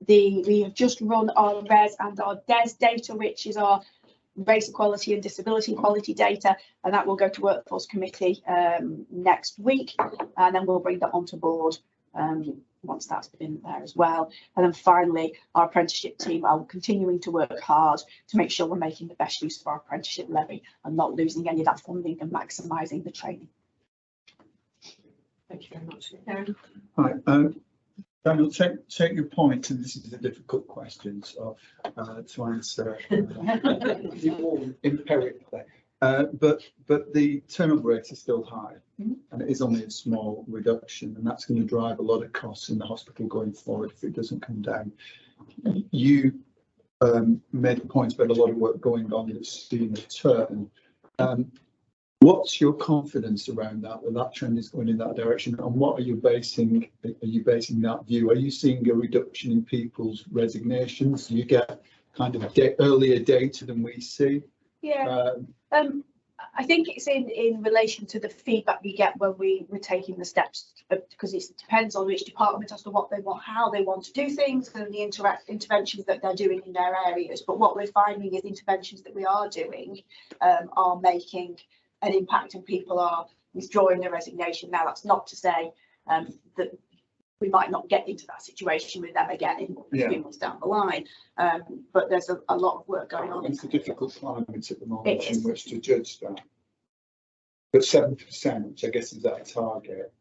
We have just run our RES and our DES data, which is our race equality and disability equality data, and that will go to Workforce Committee next week, and then we'll bring that onto board once that's been there as well. And then finally, our apprenticeship team are continuing to work hard to make sure we're making the best use of our apprenticeship levy and not losing any of that funding and maximising the training. Thank you very much. Karen? Right, Daniel, take your point, and this is a difficult question so, to answer empirically. But the turnover rate is still high, and it is only a small reduction, and that's going to drive a lot of costs in the hospital going forward if it doesn't come down. You made a point about a lot of work going on that's seen a turn. What's your confidence around that trend is going in that direction, and what are you basing that view? Are you seeing a reduction in people's resignations? Do you get kind of earlier data than we see? Yeah, I think it's in relation to the feedback we get when we're taking the steps, because it depends on which department as to what they want, how they want to do things, and the interventions that they're doing in their areas. But what we're finding is interventions that we are doing are making an impact, and people are withdrawing their resignation. Now, that's not to say that we might not get into that situation with them again in a few months down the line, but there's a lot of work going on. It's a difficult climate at the moment in which to judge that. But 7%, which I guess is that target,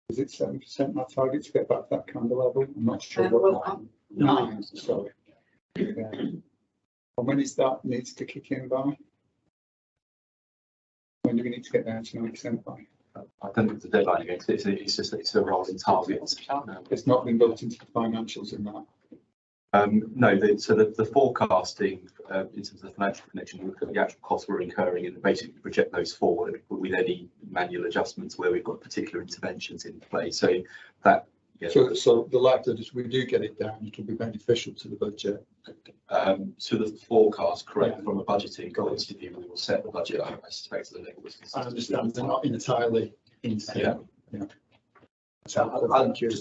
is it 7% that target to get back to that kind of level? I'm not sure what. 9, sorry. Yeah. And when is that needs to kick in by? When do we need to get down to 9% by? I don't think it's a deadline against it. It's just that it's a rolling target. It's not been built into the financials in that. No, the forecasting in terms of the financial connection, you look at the actual costs we're incurring and basically project those forward with any manual adjustments where we've got particular interventions in place. So that. Yeah. So the likelihood is we do get it down, it will be beneficial to the budget. So the forecast, correct, yeah. From a budgeting point of view, we will set the budget, I suspect, to the levels. I understand they're not entirely insane. Yeah. So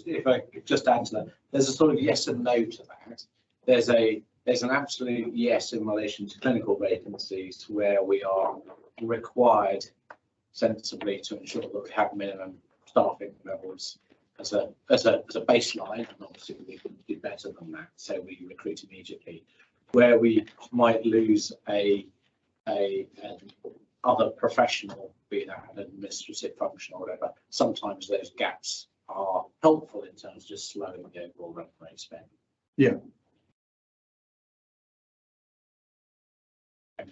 if I could just add to that, there's a sort of yes and no to that. There's an absolute yes in relation to clinical vacancies where we are required sensibly to ensure that we have minimum staffing levels as a baseline, and obviously we can do better than that, so we recruit immediately. Where we might lose a other professional, be that an administrative function or whatever, sometimes those gaps are helpful in terms of just slowing the overall run rate spend. Yeah.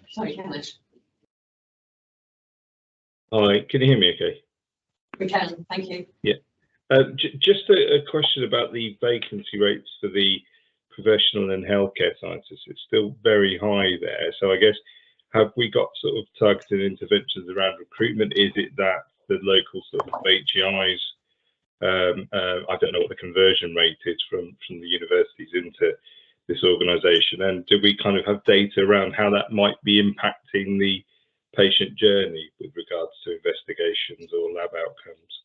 Sorry, Hamish. Hi, can you hear me okay? We can, thank you. Yeah. Just a question about the vacancy rates for the professional and healthcare scientists. It's still very high there. So I guess, have we got sort of targeted interventions around recruitment? Is it that the local sort of HEIs, I don't know what the conversion rate is from the universities into this organisation, and do we kind of have data around how that might be impacting the patient journey with regards to investigations or lab outcomes?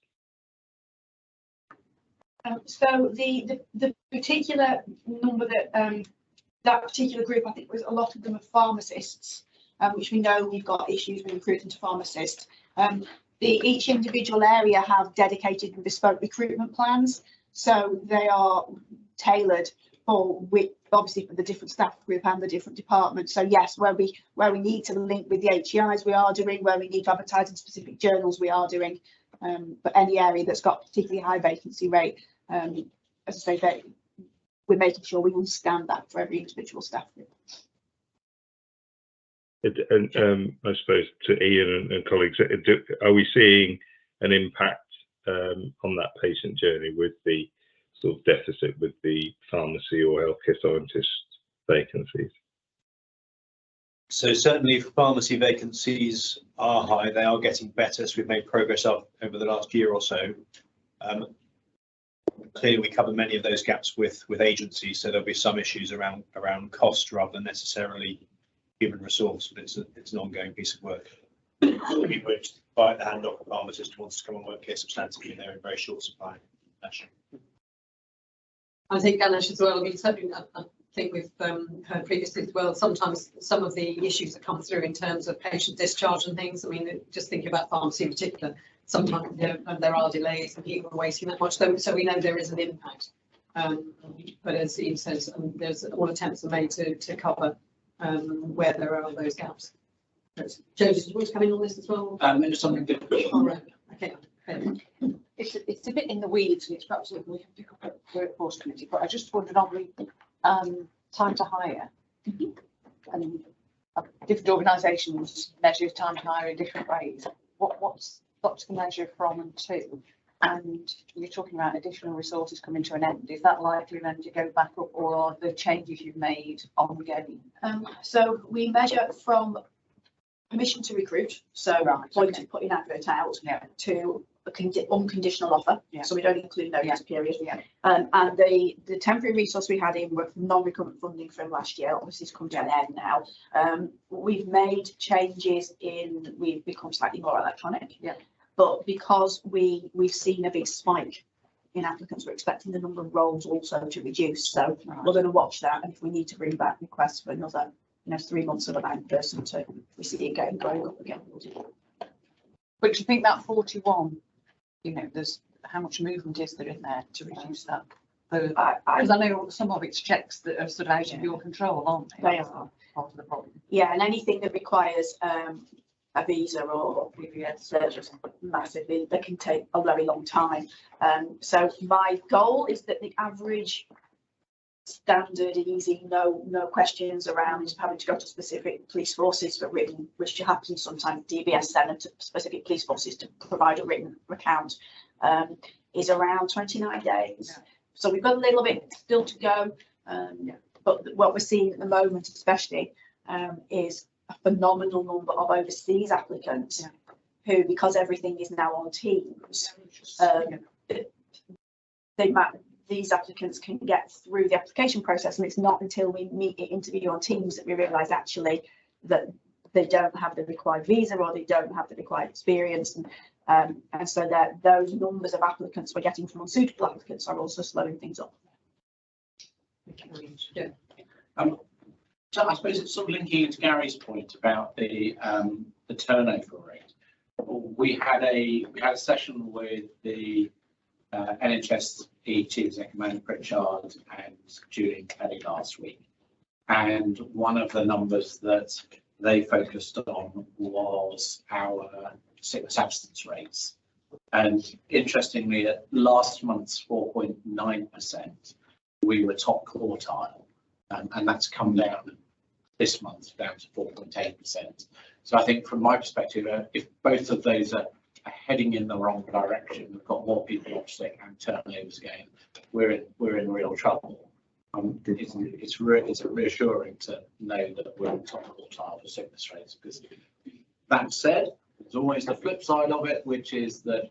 So the particular number that that particular group, I think, was a lot of them are pharmacists, which we know we've got issues with recruiting to pharmacists. Each individual area have dedicated and bespoke recruitment plans, so they are tailored for obviously for the different staff group and the different departments. So yes, where we need to link with the HEIs, we are doing. Where we need to advertise in specific journals, we are doing. But any area that's got particularly high vacancy rate, as I say, that we're making sure we understand that for every individual staff group. And I suppose to Ian and colleagues, are we seeing an impact on that patient journey with the sort of deficit with the pharmacy or healthcare scientist vacancies? So certainly pharmacy vacancies are high. They are getting better. So we've made progress up over the last year or so. Clearly, we cover many of those gaps with agencies, so there'll be some issues around cost rather than necessarily human resource, but it's an ongoing piece of work. We would bite the hand off a pharmacist who wants to come and work here substantively, and they're in very short supply. I think, Ganesh, as well, I mean, something I think we've heard previously as well, sometimes some of the issues that come through in terms of patient discharge and things, I mean, just thinking about pharmacy in particular, sometimes there are delays and people are waiting that much, so we know there is an impact. But as Ian says, there's all attempts are made to cover where there are those gaps. Joe, did you want to come in on this as well? Maybe something different. All right, okay. It's a bit in the weeds, and it's perhaps something we can pick up at the workforce committee, but I just wondered on the time to hire. And different organisations measure time to hire in different ways. What's the measure from and to? And you're talking about additional resources coming to an end. Is that likely then to go back up, or are the changes you've made ongoing? So we measure from permission to recruit, so putting advert out to unconditional offer, so we don't include notice period. And the temporary resource we had in were from non-recurrent funding from last year. Obviously, it's come to an end now. We've made changes we've become slightly more electronic, but because we've seen a big spike in applicants, we're expecting the number of roles also to reduce. So we're going to watch that, and if we need to bring back requests for another 3 months of a bank person to we see it going up again. But do you think that 41, there's how much movement is there in there to reduce that? Because I know some of it's checks that are sort of out of your control, aren't they? They are part of the problem. Yeah, and anything that requires a visa or PVS just massively, they can take a very long time. So my goal is that the average standard, easy, no questions around having to go to specific police forces for written, which happens sometimes. DBS send to specific police forces to provide a written account, is around 29 days. So we've got a little bit still to go, but what we're seeing at the moment, especially, is a phenomenal number of overseas applicants who, because everything is now on Teams, these applicants can get through the application process, and it's not until we interview on Teams that we realise actually that they don't have the required visa or they don't have the required experience, and so that those numbers of applicants we're getting from unsuitable applicants are also slowing things up. So I suppose it's sort of linking to Gary's point about the turnover rate. We had a session with the NHS Chief Executive Manny Pritchard and Julian Kelly last week, and one of the numbers that they focused on was our sickness absence rates. And interestingly, at last month's 4.9%, we were top quartile, and that's come down this month down to 4.8%. So I think from my perspective, if both of those are heading in the wrong direction, we've got more people off sick and turnovers again, we're in real trouble. It's reassuring to know that we're in top quartile for sickness rates. Because that said, there's always the flip side of it, which is that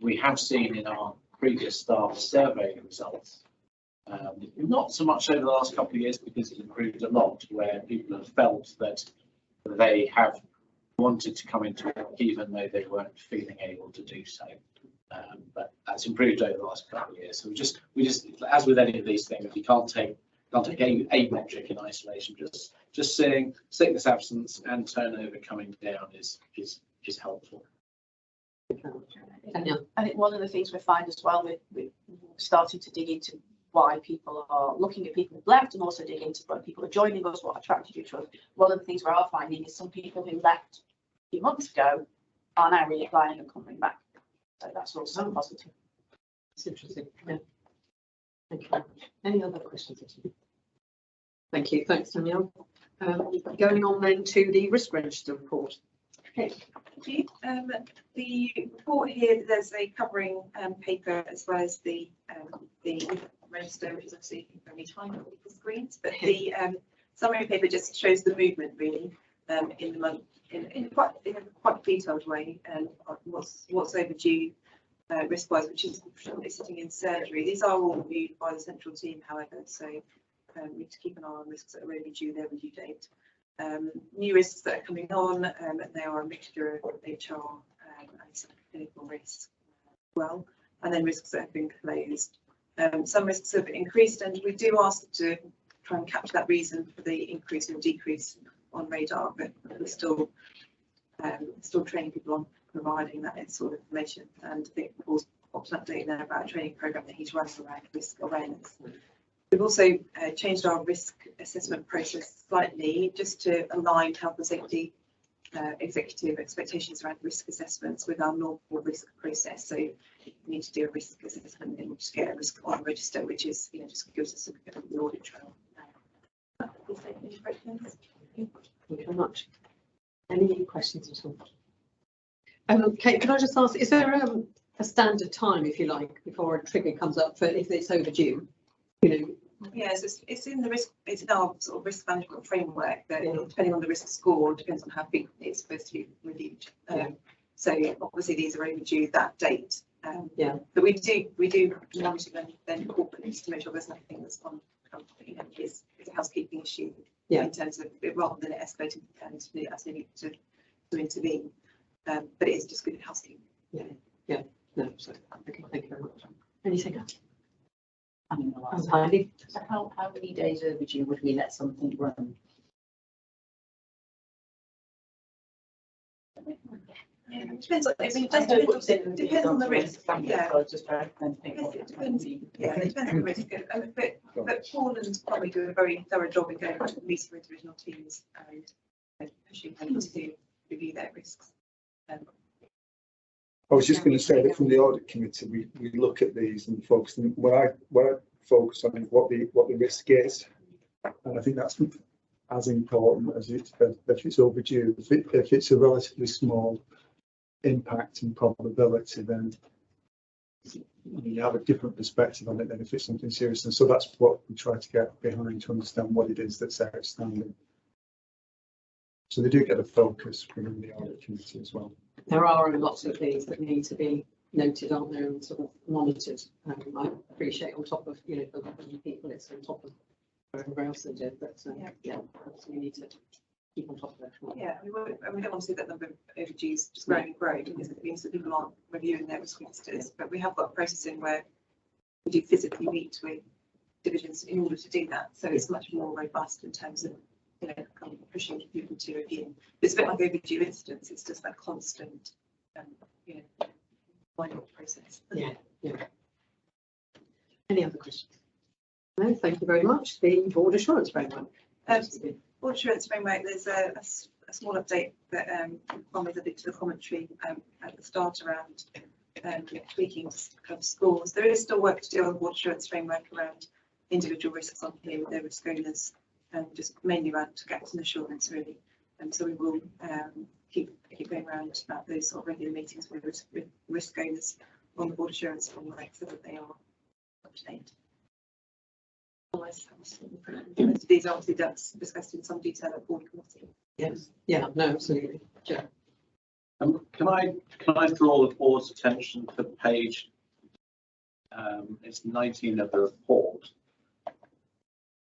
we have seen in our previous staff survey results, not so much over the last couple of years because it's improved a lot, where people have felt that they have wanted to come into work even though they weren't feeling able to do so. But that's improved over the last couple of years. So we just, as with any of these things, you can't take a metric in isolation. Just seeing sickness absence and turnover coming down is helpful. I think one of the things we find as well, we're starting to dig into why people are looking at people who've left, and also dig into when people are joining us, what attracted you to us. One of the things we are finding is some people who left a few months ago are now reapplying and coming back. So that's also positive. It's interesting. Yeah. Thank you. Any other questions? Thank you. Thanks, Danielle. Going on then to the risk register report. Okay. The report here, there's a covering paper as well as the register, which is obviously only tiny little screens, but the summary paper just shows the movement really in the month in quite a detailed way, and what's overdue risk-wise, which is predominantly sitting in surgery. These are all reviewed by the central team, however, so we need to keep an eye on risks that are overdue their review date. New risks that are coming on, and they are a mixture of HR and some clinical risks as well, and then risks that have been closed. Some risks have increased, and we do ask to try and capture that reason for the increase and decrease on radar, but we're still training people on providing that sort of information. And I think Paul's popped an update there about a training program that he's running around risk awareness. We've also changed our risk assessment process slightly just to align health and safety executive expectations around risk assessments with our normal risk process. So you need to do a risk assessment and we'll just get a risk on register, which is, just gives us a bit of the audit trail. Thank you very much. Any questions at all? Kate, can I just ask, is there a standard time, if you like, before a trigger comes up for if it's overdue? Yes, it's in the risk. It's in our sort of risk management framework that depending on the risk score, depends on how big it's supposed to be reviewed. So obviously these are overdue that date. But we do monitor them then corporately to make sure there's nothing that's on. It's a housekeeping issue in terms of it, rather than it escalating and as they need to intervene. But it is just good housekeeping. No, so okay, thank you very much. Anything else? So how many days overdue would we let something run? It depends on. It depends on the risk. Just trying to think what it depends. It depends on the risk. But Paul and probably do a very thorough job in going to meeting with regional teams and pushing them to review their risks. I was just going to say that from the audit committee, we look at these and focus. And what I focus on is what the risk is, and I think that's as important as if it's overdue. If it's a relatively small impact and probability, then you have a different perspective on it than if it's something serious. And so that's what we try to get behind to understand what it is that's outstanding. So they do get a focus from the audit committee as well. There are lots of things that need to be noted, aren't there, and sort of monitored. I appreciate on top of the people, it's on top of whatever else they do. But we need to keep on top of that. Yeah, we don't want to see that number of overdues just growing and growing, because it means that people aren't reviewing their risk registers. But we have got a process in where we do physically meet with divisions in order to do that. So it's much more robust in terms of kind of pushing people to review. It's a bit like overdue incidents. It's just that constant, process. Any other questions? No, thank you very much. The board assurance framework. Board assurance framework. There's a small update that Kwame did to the commentary at the start around tweaking kind of scores. There is still work to do on the board assurance framework around individual risks on here with their risk owners, and just mainly around gaps in assurance really. And so we will keep going around about those sort of regular meetings with risk owners on the board assurance framework so that they are up to date. These are obviously discussed in some detail at board committee. Yes, no, absolutely. Sure. Can I draw the board's attention to page it's 19 of the report.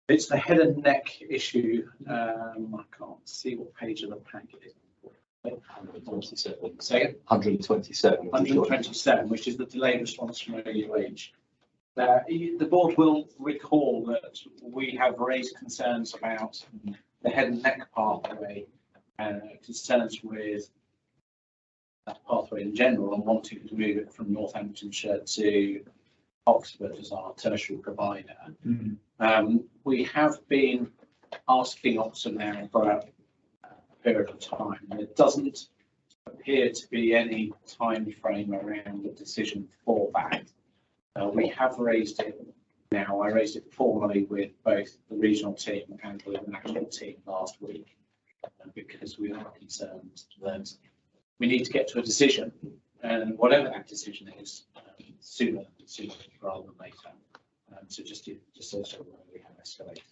It's the head and neck issue. I can't see what page of the pack it is. 127. Say it? 127. 127, which is the delayed response from OUH. The board will recall that we have raised concerns about the head and neck pathway, concerns with that pathway in general, and wanting to move it from Northamptonshire to Oxford as our tertiary provider. We have been asking Oxford now for a period of time. There doesn't appear to be any time frame around the decision for that. We have raised it now. I raised it formally with both the regional team and with the national team last week, because we are concerned that we need to get to a decision, and whatever that decision is, sooner rather than later. So just so we have escalated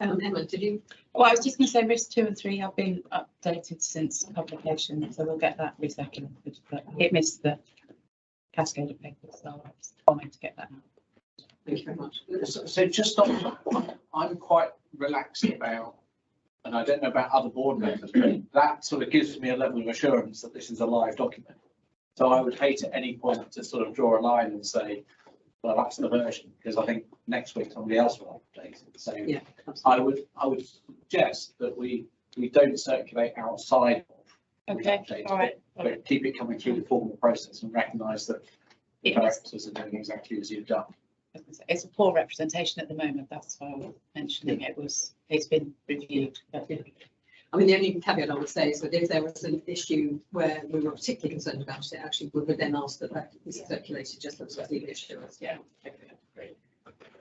Emma, did you? Well, I was just going to say risks 2 and 3 have been updated since publication, so we'll get that recirculated. But it missed the cascade of papers, so I was wanting to get that out. Thank you very much. So just on, I'm quite relaxed about, and I don't know about other board members, but that sort of gives me a level of assurance that this is a live document. So I would hate at any point to sort of draw a line and say, well, that's the version, because I think next week somebody else will update it. So Yeah, I would suggest that we don't circulate outside of the Okay, update, all right. but keep it coming through the formal process and recognise that the It was- directors are doing exactly as you've done. It's a poor representation at the moment. That's why I was mentioning it's been reviewed. But I mean, the only caveat I would say is that if there was an issue where we were particularly concerned about it, actually we would then ask that that is circulated just as a legal assurance. Yeah. Great.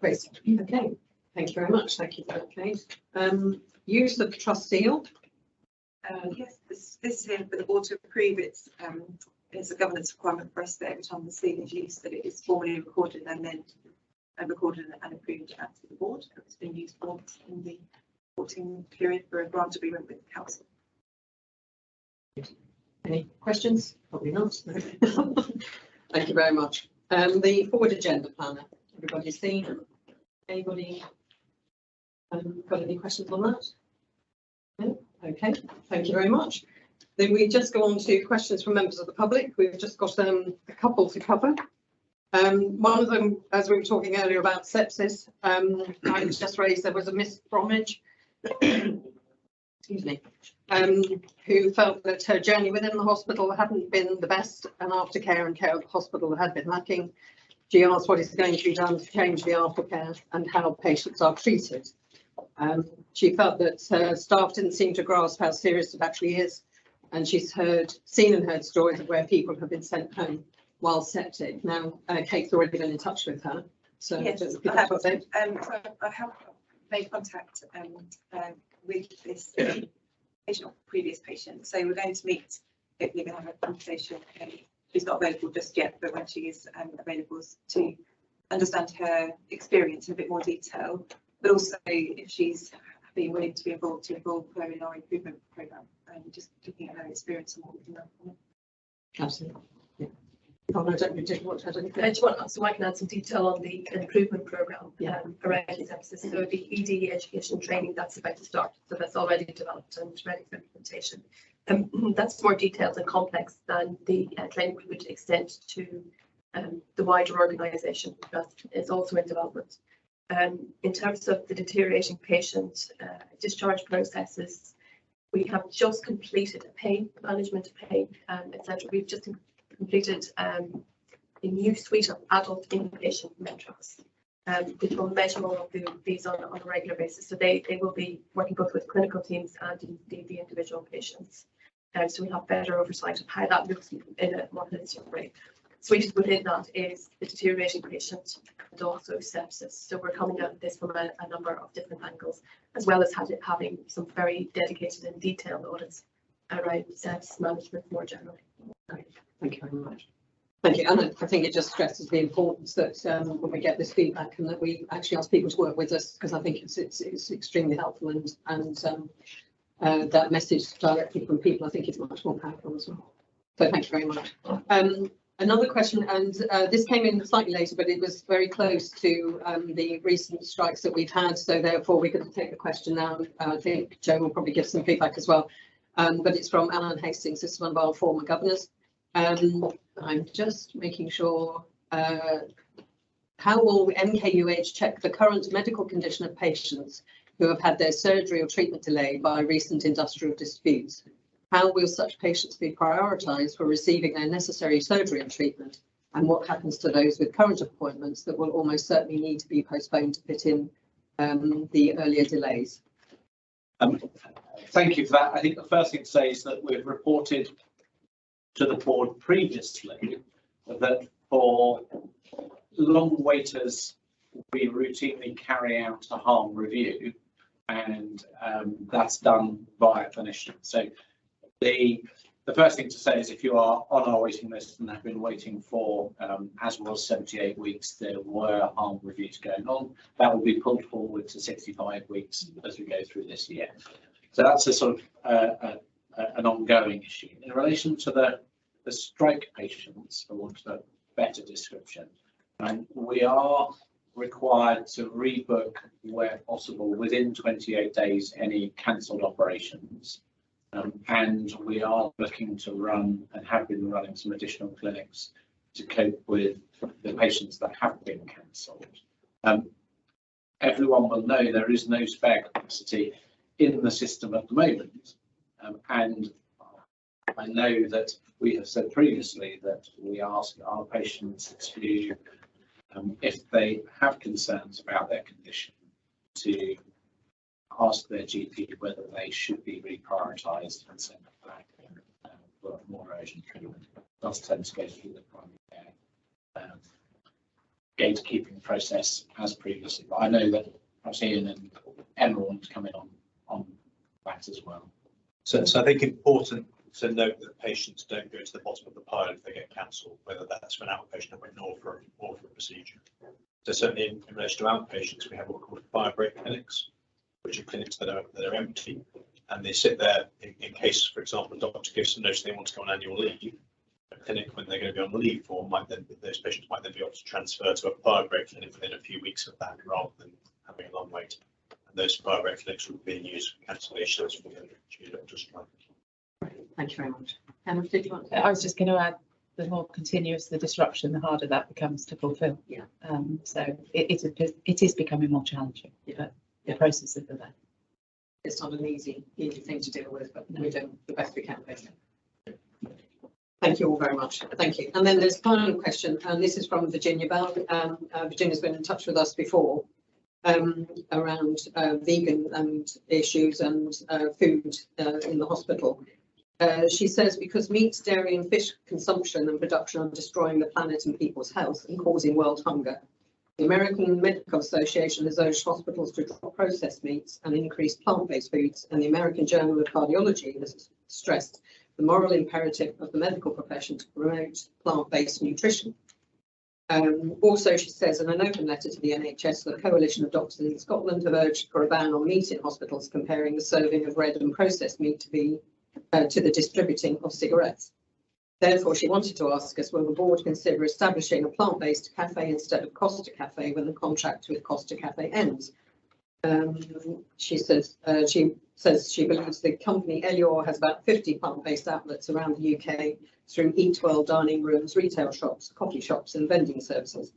Okay. Thank you very much. Thank you for that, Kate. Use of trust seal. Yes, this here for the board to approve, it's a governance requirement for us that every time the seal is used, that it is formally recorded and then recorded and approved at the board. It's been used once in the reporting period for a grant agreement with the council. Any questions? Probably not. Thank you very much. The forward agenda planner. Everybody's seen? Anybody got any questions on that? No? Okay, thank you very much. Then we just go on to questions from members of the public. We've just got a couple to cover. One of them, as we were talking earlier about sepsis, I just raised there was a Miss Bromwich, excuse me, who felt that her journey within the hospital hadn't been the best, and aftercare and care of the hospital had been lacking. She asked what is going to be done to change the aftercare and how patients are treated. She felt that staff didn't seem to grasp how serious it actually is, and she's seen and heard stories of where people have been sent home while septic. Now, Kate's already been in touch with her, so Yes, just I have, update. so I have made contact with this patient or previous patient. So we're going to meet, hopefully we're going to have a conversation. She's not available just yet, but when she is available, to understand her experience in a bit more detail, but also if she's being willing to be involved, to involve her in our improvement programme, and just looking at her experience and what we can learn from it. Absolutely. Yeah. Oh, no, don't you want to add anything? So I can add some detail on the improvement programme around sepsis. So the ED education training that's about to start. So that's already developed and ready for implementation. That's more detailed and complex than the training we would extend to the wider organisation, that is also in development. In terms of the deteriorating patient discharge processes, we have just completed a pain management, etc. We've just completed a new suite of adult inpatient metrics, which will measure all of these on a regular basis. So they will be working both with clinical teams and indeed the individual patients. So we have better oversight of how that looks in a more holistic way. Suited within that is the deteriorating patient and also sepsis. So we're coming at this from a number of different angles, as well as having some very dedicated and detailed audits around sepsis management more generally. Thank you very much. Thank you. And I think it just stresses the importance that when we get this feedback and that we actually ask people to work with us, because I think it's extremely helpful, and that message directly from people I think is much more powerful as well. So thank you very much. Another question, and this came in slightly later, but it was very close to the recent strikes that we've had, so therefore we're going to take the question now. I think Joe will probably give some feedback as well, but it's from Alan Hastings. This is one of our former governors. I'm just making sure, how will NKUH check the current medical condition of patients who have had their surgery or treatment delayed by recent industrial disputes? How will such patients be prioritised for receiving their necessary surgery and treatment? And what happens to those with current appointments that will almost certainly need to be postponed to fit in the earlier delays? Thank you for that. I think the first thing to say is that we've reported to the board previously that for long waiters, we routinely carry out a harm review, and that's done by a clinician. So the the first thing to say is if you are on our waiting list and have been waiting for, as was 78 weeks, there were harm reviews going on. That will be pulled forward to 65 weeks as we go through this year. So that's a sort of an ongoing issue. In relation to the strike patients, for want of a better description, we are required to rebook where possible within 28 days any cancelled operations. And we are looking to run and have been running some additional clinics to cope with the patients that have been cancelled. Everyone will know there is no spare capacity in the system at the moment. And I know that we have said previously that we ask our patients to, if they have concerns about their condition, to ask their GP whether they should be reprioritised and sent back for more urgent treatment. It does tend to go through the primary care gatekeeping process as previously, but I know that perhaps Ian and Emma want to come in on that as well. So I think important to note that patients don't go to the bottom of the pile if they get cancelled, whether that's for an outpatient appointment or for a procedure. So certainly in relation to outpatients, we have what we call fire break clinics, which are clinics that are empty, and they sit there in case, for example, a doctor gives some notice they want to go on annual leave. A clinic, when they're going to be on the leave for, those patients might then be able to transfer to a fire break clinic within a few weeks of that, rather than having a long wait. And those fire break clinics will be used for cancellations for the doctor's strike. Thank you very much. Emma, did you want to? I was just going to add, the more continuous the disruption, the harder that becomes to fulfil. Yeah. So it is becoming more challenging. Yeah. The process of that. It's not an easy thing to deal with, but we're doing the best we can, basically. Thank you all very much. Thank you. And then there's a final question, and this is from Virginia Bell. Virginia's been in touch with us before around vegan and issues and food in the hospital. She says, because meat, dairy and fish consumption and production are destroying the planet and people's health and causing world hunger, the American Medical Association has urged hospitals to drop processed meats and increase plant-based foods, and the American Journal of Cardiology has stressed the moral imperative of the medical profession to promote plant-based nutrition. Also, she says in an open letter to the NHS, the Coalition of Doctors in Scotland have urged for a ban on meat in hospitals, comparing the serving of red and processed meat to the distributing of cigarettes. Therefore, she wanted to ask us, will the board consider establishing a plant-based cafe instead of Costa Cafe when the contract with Costa Cafe ends? She says she believes the company Elior has about 50 plant-based outlets around the UK through Eat Well dining rooms, retail shops, coffee shops and vending services.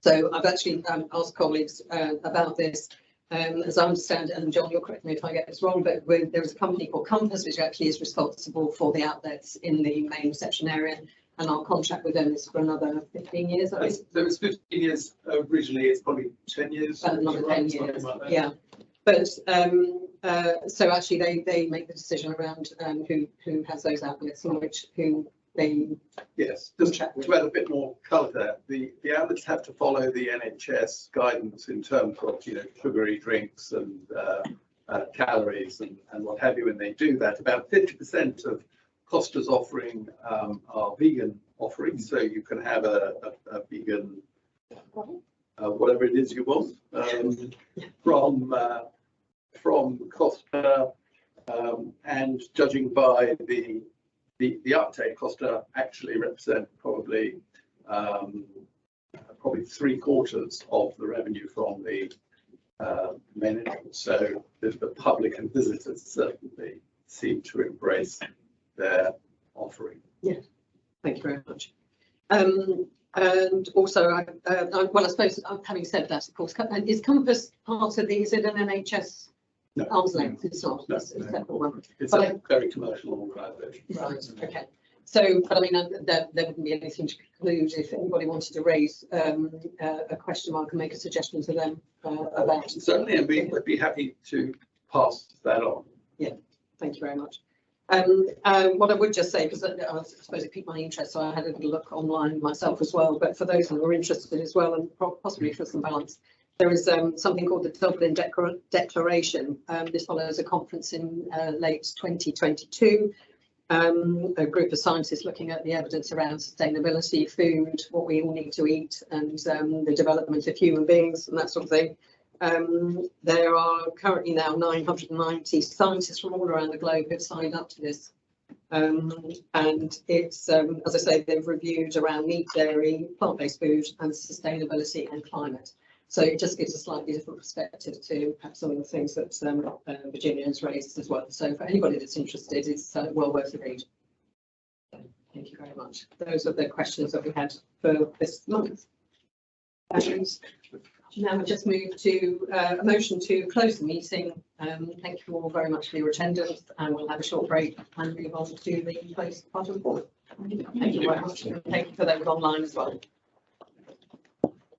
So I've actually asked colleagues about this. As I understand it, and John, you'll correct me if I get this wrong, but there is a company called Compass, which actually is responsible for the outlets in the main reception area, and our contract with them is for another 15 years. I think. So it's 15 years originally, it's probably 10 years. Another 10 years, yeah. But so actually they make the decision around who has those outlets and who they. Yes, just to add a bit more colour there, the outlets have to follow the NHS guidance in terms of, sugary drinks and calories and what have you. When they do that, about 50% of Costa's offering are vegan offerings, so you can have a vegan whatever it is you want from Costa, and judging by the uptake, Costa actually represent probably 3/4 of the revenue from the main entrance. So the public and visitors certainly seem to embrace their offering. Yeah, thank you very much. And also, well, I suppose having said that, of course, is Compass part of the? Is it an NHS? No. Arm's length, it's not. No, it's a separate one. It's a very commercial organisation. Right. Okay. So, but I mean, there wouldn't be anything to conclude if anybody wanted to raise a question mark and make a suggestion to them about. Certainly, and we'd be happy to pass that on. Yeah. Thank you very much. What I would just say, because I suppose it piqued my interest, so I had a little look online myself as well. But for those who are interested as well, and possibly for some balance, there is something called the Dublin Declaration. This follows a conference in late 2022, A group of scientists looking at the evidence around sustainability, food, what we all need to eat, and the development of human beings and that sort of thing. There are currently now 990 scientists from all around the globe who've signed up to this. And it's, as I say, they've reviewed around meat, dairy, plant-based food and sustainability and climate. So it just gives a slightly different perspective to perhaps some of the things that Virginia has raised as well. So for anybody that's interested, it's well worth a read. Thank you very much. Those are the questions that we had for this month. Now we just move to a motion to close the meeting. Thank you all very much for your attendance, and we'll have a short break and move on to the closed part of the board. Thank you very much. Thank you for those online as well.